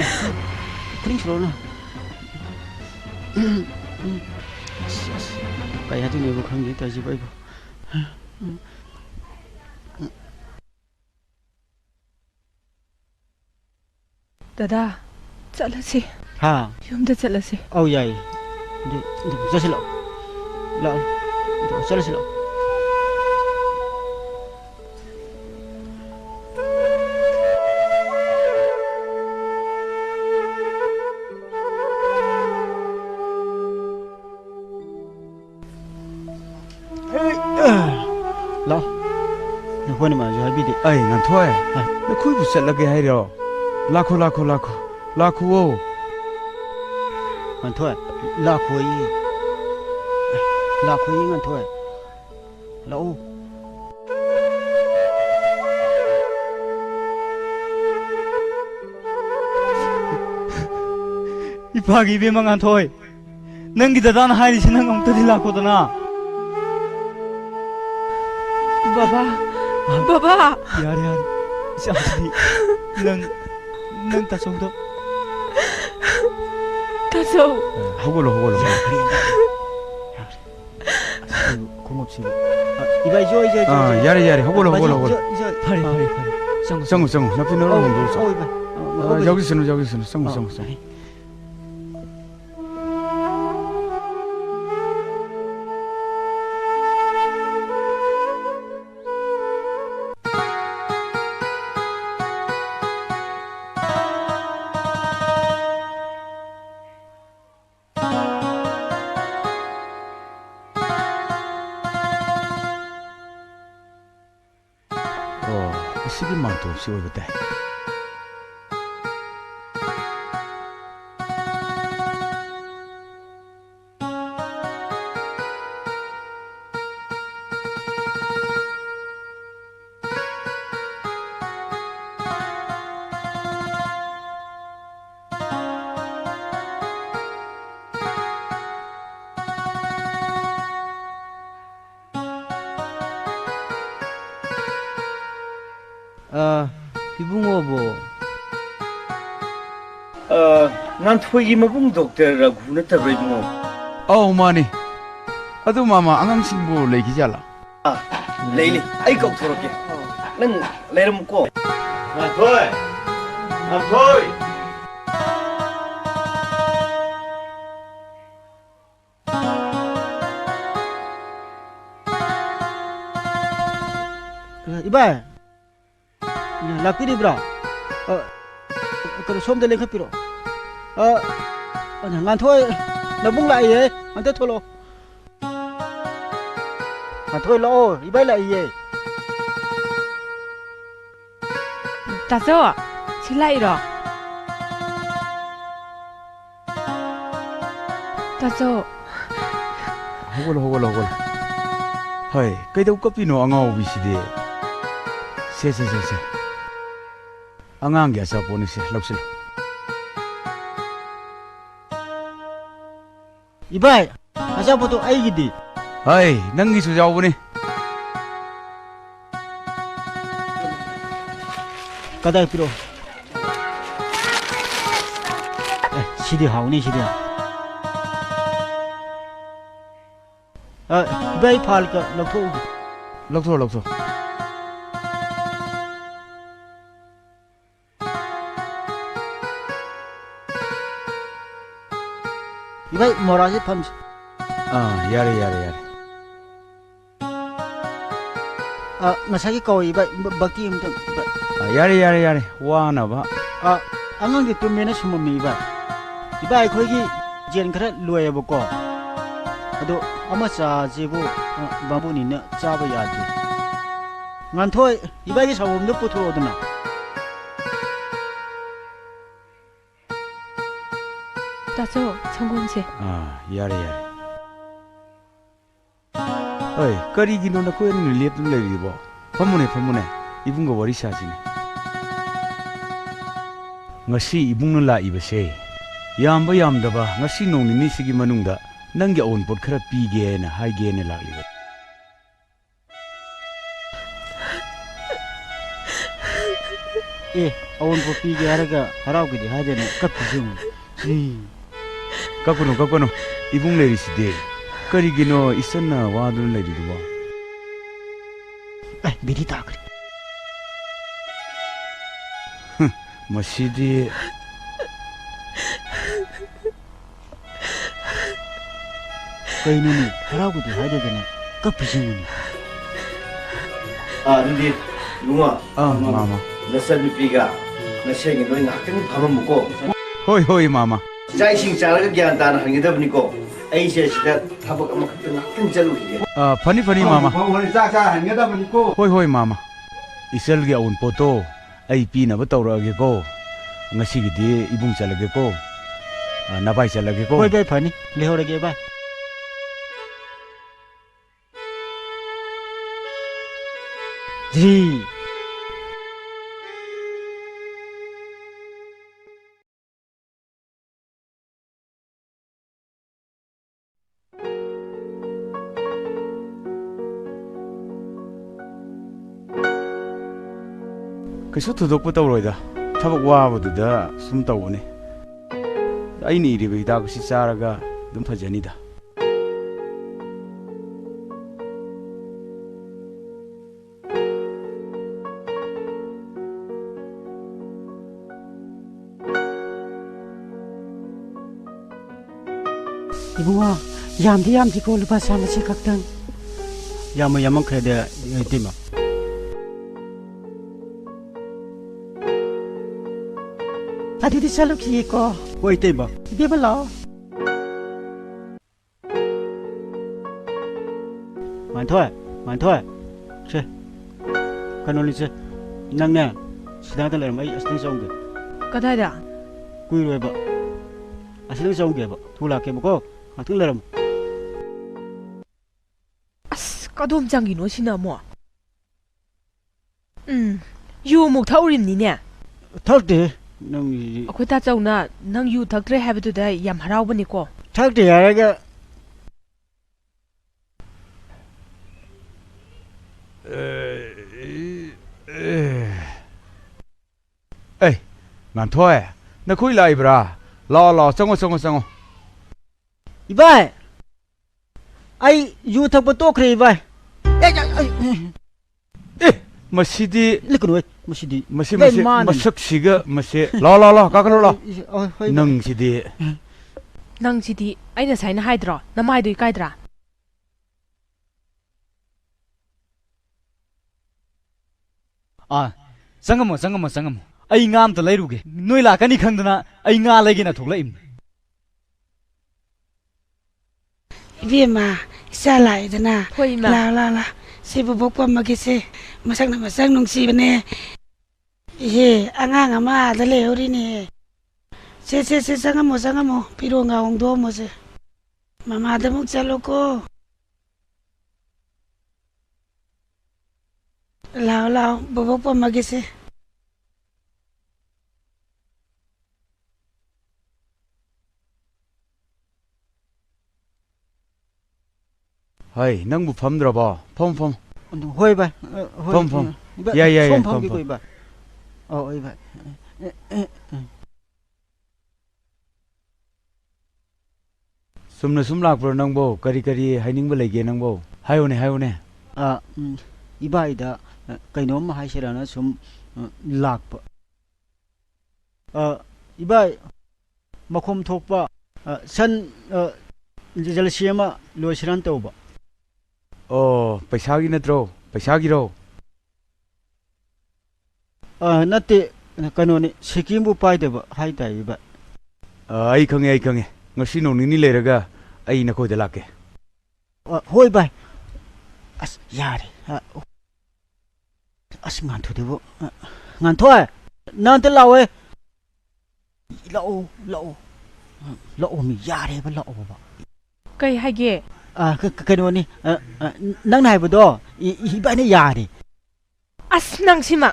kayak tu ni bukan kita aja baik. Dada, cakap Ha. Yum dah cakap Oh ya. Ini jadi lah. Jadi. Lo, nó quên mà rồi bị đi. Ai ngàn thôi, nó khui bút sẹt là cái hay rồi. Lakho. Ngàn thôi, lakho ngàn thôi. Lo. 이파기 이베망한 토이 넌기다 난 하이리시 넌 엉터리 라코드나 바바 야래 샤시 넌 따송도 다소 허골로 공업시 이바이 저 야래 허골로 파리 성우 나쁜 노래 좀 이바 여기서는 성우 시기만 또 없이 오겠다. 이붕어보 난 토이 마붕 독터라고 후네타브레 이붕어 마니 아두 마마 안강신부 레기잘라 레일리 아이 꺾도록게 난 레름고 토이 이봐 락피리브라 그 솜데 랭카피로 ngan thôi nó bung lại vậy ngan tới thôi lo thôi lo đi bay lại vậy 다소 실라이로 다소 허골 하이 cây đâu cấp pino angao biside se angang ya sa poni se loksil 이봐 아자부터 아이기디 하이 nangi su jaw boni 가다 필요 시디 하우니 시디야 이바이 팔까 lokso 이바이 뭐라지 팜스 yare ngasagi kau iba이 bakti imtem yare wana ba angang di tumena sumami iba이 khoigi jen khara loyabako ado ama cha jebu babuni na chaba yadi nganthoi iba이 gi sawum do puthrodna 다소 성공세 yare 어이 거리기노 나 코엔 리에tum 레리보 팜무네 이분거 워리 사지네 ngasi ibungna la ibase yamba yamdaba ngasi nongni sigi manungda nangge on pot khara pige na haige ne lagliba on pot pige haraga haraugi hadene kapjum kakuno ibung leri side karigino isanna wadun leri duwa bidi takri masidi kainuni haraugi hadene kapjum 근데 룽아 마마 너선비가 너생이 너희 학생 밥을 먹고 호이 마마 자이싱 잘하게 기한다는 하게 보니까 에이시아 시대 타복 아마 그때 학생 잘루게 파니 마마 오늘 자자 하게 보니까 호이 마마 이셀게 온 포토 ai pina ba tawrage ko ngasi gi ibung chalage ko nabai chalage ko hoi bai phani lehorage bai ji ꯀꯩꯁꯨ ꯊꯣꯏꯗꯣꯛꯄ ꯇꯧꯔꯣꯏꯗ ꯊꯕꯛ ꯋꯥꯕꯗꯨꯗ ꯁꯨꯝ ꯇꯧꯕꯅꯤ ꯑꯩꯅ ꯏꯔꯤꯕ ꯍꯤꯗꯥꯛ ꯑꯁꯤ ꯆꯥꯔꯒ ꯑꯗꯨꯝ ꯐꯖꯅꯤꯗ 이봉아 얌디고 루파 사마시 각당 야만 그래도 이때마 아디디 살루키고 뭐 이때마 이베발라 만토야 제 간올리제 낭네 시다들 얼마이 아스팅 정게 그다다 꾸이로해봐 아스팅 정게 봐 돌아게 먹고 같은 사람 아스 까돔 장기노 시나 뭐 유목 타오림니네 턱대 능 아코이 따자우나 능 유 덕트레 하베두다 얌 하라오버니고 턱대 야라가 에이 난토에 나 코이 라이브라 라라 정어 이바이 아이 유턱부 또 그래 이바이 마시디 리그노 마시디 마시 마석시가 마시 라라라 가그로라 능시디 낭지디 아이나 사이나 하이드라 나마이도 이까이드라 아 상가모 ꯑꯩ ꯉꯥ ꯑꯝꯇ ꯂꯩꯔꯨꯒꯦ ꯅꯣꯏ ꯂꯥꯛꯀꯅꯤ ꯈꯪꯗꯅ ꯑꯩ ꯉꯥ ꯂꯩꯒꯦꯅ ꯊꯣꯛꯂꯛꯏꯝꯅꯤ 이비마 살라이드나 라라라 세부복과 먹이세 마상나 마상 농시네 예 앙앙 아마 달래오리네 세세세 상아모 피로가 옹도 모세 마마도 목 잘로고 라라 보복과 먹이세 하이 낭부 펌들어봐 펌 호이바 펌 야야야 펌 호이바 호이바 숨 락브로 낭보 까리 하이닝바 레게 낭보 하요네 아 이바이다 그놈 하시라나 좀 락바 이바이 마콤 톡바 산 젤시에마 로시란 떠오바 पैसा की नत्रो पैसा की रो नत्ते कनोने सिक्किमबु पाइदेबा हाइताइबा आई खंगे ngasi nongni leiraga ai nakoi da lake hoi bai as yare as ngan thudebo ngan thoi nan te lawe lao mi yare ba lao ba kai haige 그거니 낭 나이보도 이번에 야리 아스낭시마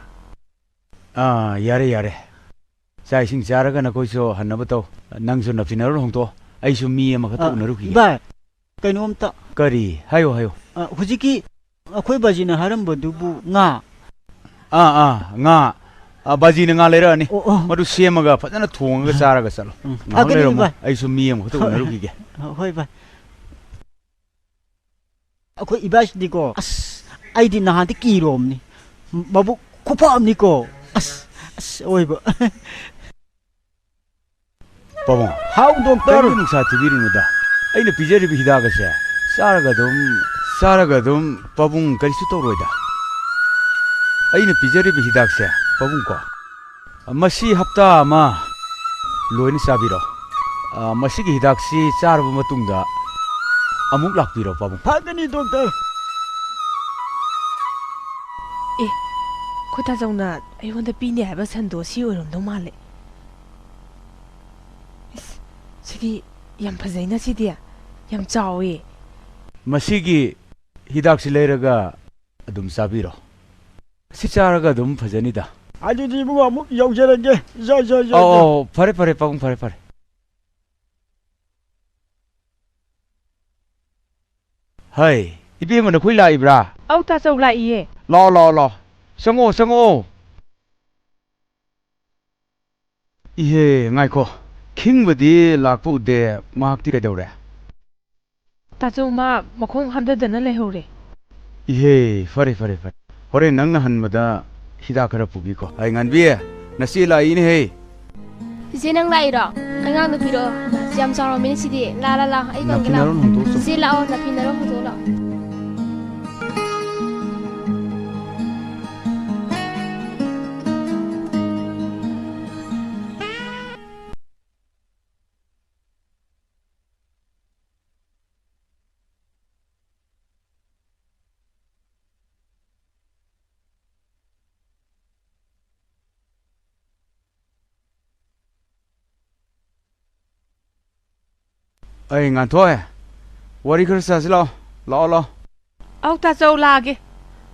아 야래 자이싱 자라가 나고서 한나부터 낭수 납시나로 홍도 아이수 미 아마 갖다 오너루기 이봐 그놈다 거리 하요 후지기 아코이 바지나 하람보두부 nga nga 바지는 nga 레라니 마두 시에마가 파자나 통가 자라가 살로 그래 아이수 미 아마 갖다 오너루기게 호이 봐 aku ibas diko as ai di nahanti kirom ni babu kupam niko as oi ba babon how doctor nu sa tibirunuda aina pijari bi hidaga se saraga dum babun karisu toroida aina pijari bi hidak se babun ko masi hapta ama loini sabiro masi gi hidak si charbu matungda amuk lakpiro babun phagani doctor ए खोता जाउना आइवन्दा पिने हाबा सन्दोसी ओरमदौ माले सिदी याम फजैना सिदी याम चावे मसिगी हिदाक सि लेरगा अदुम साबिरो सि चारगा अदुम फजनिदा आजुदी बुगा अमुक यौजरगे जा फरे पाबुं फरे हाय इबे मन खुइ लाइब्रा औ ता चौ लाइए ल संगो 이해 ngaiko 킹ꯕ디 lakpu de makti kaidore ताचौ मा मखों हामददना लेहौरे 이해 fare hore nangna hanmada hida khara pugi ko ai nganbi nasi lai ni he ꯏꯆꯦ ꯅꯪ ꯂꯥꯛꯏꯔꯣ ꯑꯉꯥꯡꯗꯣ ꯄꯤꯔꯛꯑꯣ ꯌꯥꯝ ꯆꯥꯎꯔꯝꯃꯤꯅꯦ ꯁꯤꯗꯤ ꯂꯥꯛꯑꯣ ꯑꯩ ꯀꯧꯒꯦ ꯂꯥꯛꯑꯣ ꯏꯆꯦ ꯂꯥꯛꯑꯣ ꯅꯥꯄꯤꯅꯔꯣ ꯍꯨꯟꯗꯣꯛꯑꯣ ꯂꯥꯛꯑꯣ ai ngan thôi wari khar sa lao lao ꯑꯧ ꯇꯥꯆꯧ ꯂꯥꯛꯑꯒꯦ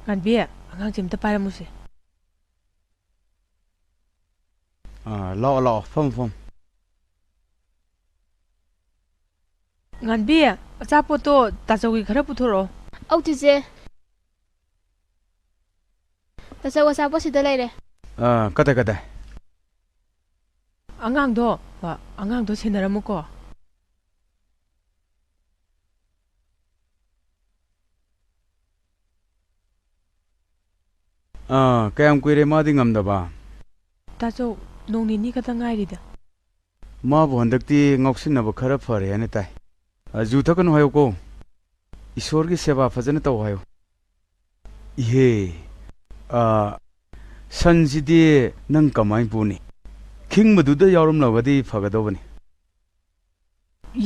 ꯉꯥꯟꯕꯤ ꯑꯉꯥꯡꯁꯦ ꯑꯝꯇ ꯄꯥꯏꯔꯝꯃꯨꯁꯦ lao fom ꯉꯥꯟꯕꯤ ꯑꯆꯥꯄꯣꯠꯇꯣ ꯇꯥꯆꯧꯒꯤ ꯈꯔ ꯄꯨꯊꯣꯔꯛꯑꯣ ꯑꯧ ꯆꯤꯆꯦ ꯇꯥꯆꯧ ꯑꯆꯥꯄꯣꯠ ꯁꯤꯗ ꯂꯩꯔꯦ kadai ꯑꯉꯥꯡꯗꯣ ꯁꯦꯟꯅꯔꯝꯃꯨꯀꯣ kayam kuire madi ngamdaba ताचौ नों निनी खता ngairida ma bu handakti ngoksinaba khara phare ane tai ju thakan hoyo ko ishwar gi seva phajana taw hayo ihe sanjidi nang kamai puni king maduda yawrum lawadi phagadobani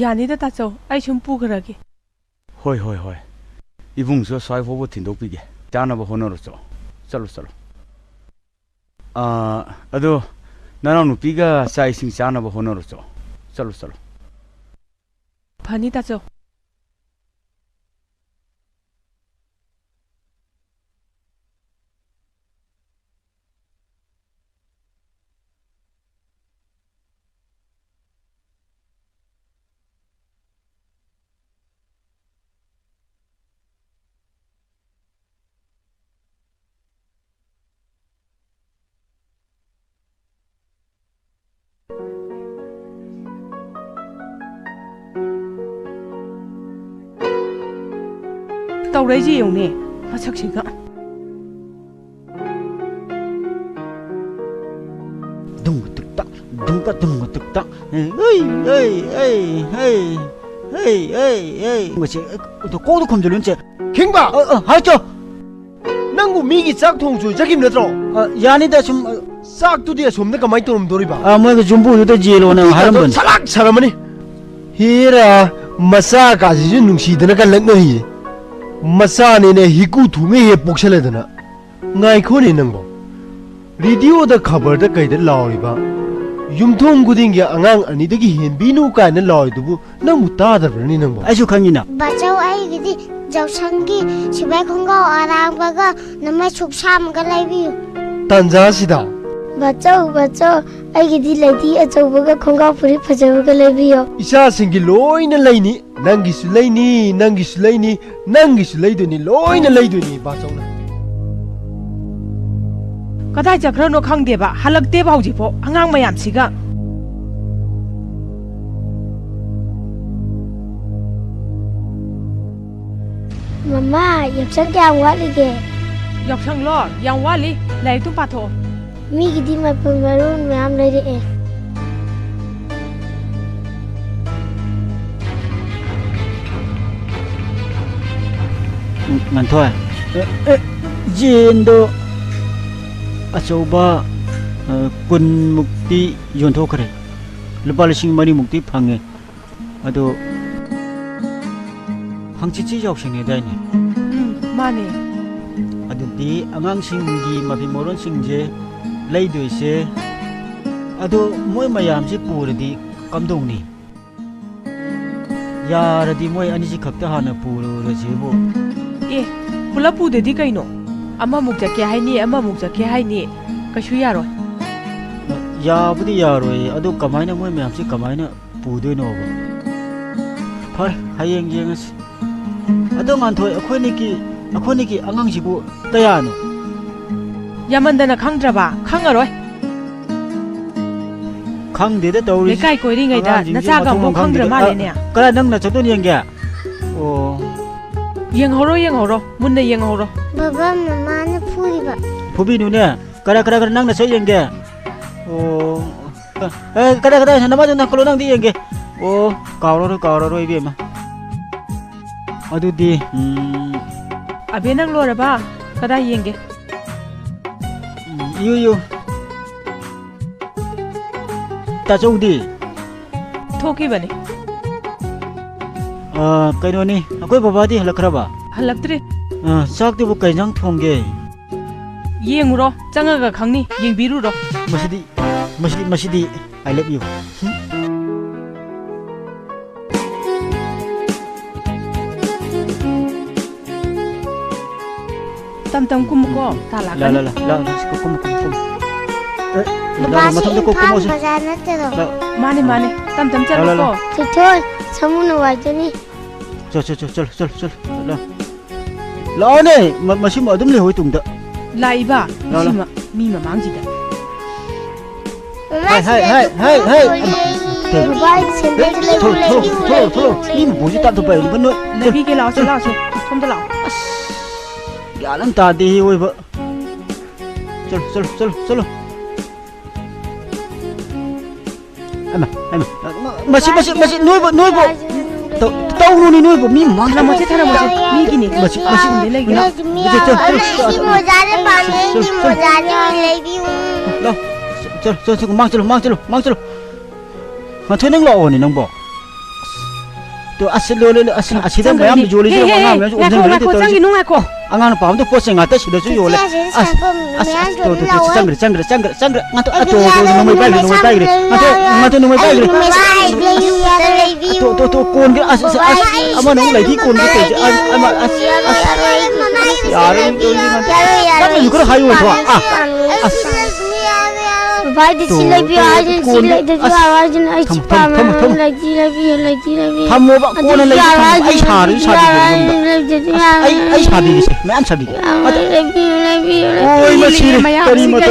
यानीदा ताचौ आई सुम पुखरगे hoi ibung so sai fobo thindok pige jana ba honoro chalo ado nanau nupiga sai sing chana ba honoro chalo फनी ताचौ तौरैजे यौने मसक्सिगा dung tuk tak 뭐지 또 꼬도 검절은지 킹바 하죠 낭구 미기 짝통주 저김 너들어 야니다 좀 싹두디에 somne kamai torum doriba 뭐가 좀 보여도 제로는 하는 분 살락 사람아니 히라 마사 가지 눅시드나 갈락너히 마사네네 히쿠 투메 복셀레드나 나이코니 능고 रेडियोदा खबरदा कइदा लाउरिबा युमथोंग गुदिंग या अंगांग अनिदगी हेनबिनु कायना लाउरिदुबु नंगु तादरबनि नंगबो आइसु खंगिना बचाउ आइगिदि जौसंगी सिबाय खंगाव आरांगबगा नमै सुबसामगा लाइबियु तंजासिदा बचाउ आइगिदि लैदि अचौबगा खंगाव पुरि फजबगा लाइबियु इसा सिंगी लोइना लैनि नंगिसु लैनि नंगिसु लैदुनि लोइना लैदुनि बाचौना कदाइ जख्रनो खंगदेबा हलक्तेबा हौजिफो अंगांग मयामसिगा मम्मा यक्षक क्या वालिगे यक्षंग लो yang wali lai tu patho मी गिदि मपन मरुन मैम ले रे nganthoy jindo अचौबा कुन मुक्ति योंथोखरे लुपा लिसिंग मरी मुक्ति फंगे अदो हंचिची यावसिंगे दाइने माने अदुदि अंगांसिंगी मफि मोरनसिंजे लैदोइसे अदो मोय मयामसे पुरदि कमदौनी यारदि मोय अनिसि खक्ता हाना पुररजेबो ए पुलपुदेदि कैनो अमा मुक्जा के हाइनी अमा मुक्जा के हाइनी कशु यारो याबुदि यारोय अदो कमाइना मोय मयामसे कमाइना पुदोइनो फर हायेंग येंगस अदो मानथोय अखोनिकी अंगांसिबु तयानो यामंदना खंगद्रबा खंगरोय ꯈꯪꯗꯦꯗ ꯇꯧꯔꯤꯁꯦ ꯂꯩꯀꯥꯏ ꯀꯣꯏꯔꯤꯉꯩꯗ ꯅꯆꯥꯒ ꯑꯃꯨꯛ ꯈꯪꯗ꯭ꯔ ꯃꯥꯜꯂꯦꯅꯦ ꯀꯔ ꯅꯪꯅ ꯆꯠꯇꯣꯏꯅ ꯌꯦꯡꯒꯦ ꯑꯣ ꯌꯦꯡꯍꯧꯔꯣ ꯃꯨꯟꯅ ꯌꯦꯡꯍꯧꯔꯣ ꯕꯕꯥ ꯃꯃꯥꯅ ꯐꯨꯔꯤꯕ ꯐꯨꯕꯤꯅꯨꯅꯦ ꯀꯔ ꯅꯪꯅ ꯆꯠ ꯌꯦꯡꯒꯦ ꯑꯣ 그래 나머지 나 걸로 낭디 얘기 오 가오로 이베마 어두디 아베 낭 로라바 가다 얘기 유유 따종디 토키바니 그러니 아코이 바바디 할라크라바 할락드리 싹디 뭐 그냥 통게 예응으로 짱아가 강니 예비루로 Masidi I love you Tam kumuko tala la kum Baba si Impam bazana tero Mane tam chalo ko Thôi samunu wajani 절 라오네 마심 어둠리 호이 뚱다 라이바 마시마 미마 망지다 이 뭐지 따도 봐요 이거 레비게 라오세 손도 라오 야는 따디 호이 봐 절 아마 마시 누이보 떠오르니 누이보 미 망나 마치 미기니 마시 내기 나 모자를 방에 모자를 레비우 저 망절로 맞는 거 오니 넘버 또 아시던 거야 미 조리지 와 나면 오늘 그래 또 장기 농하고 안가는 밤도 포싱 갔다 시려주 요래 짱그래 나또 너무 빨리 또 꼰게 아마 너무 레디 꼰게 아마 야를 나 이거 하요 좋아 Vai de silebi aja silebi de awaaz na ispam lagi Tamo ba ko na lagi ai sari ai sabi मैं Sabi lebi ओए मछली तेरी मत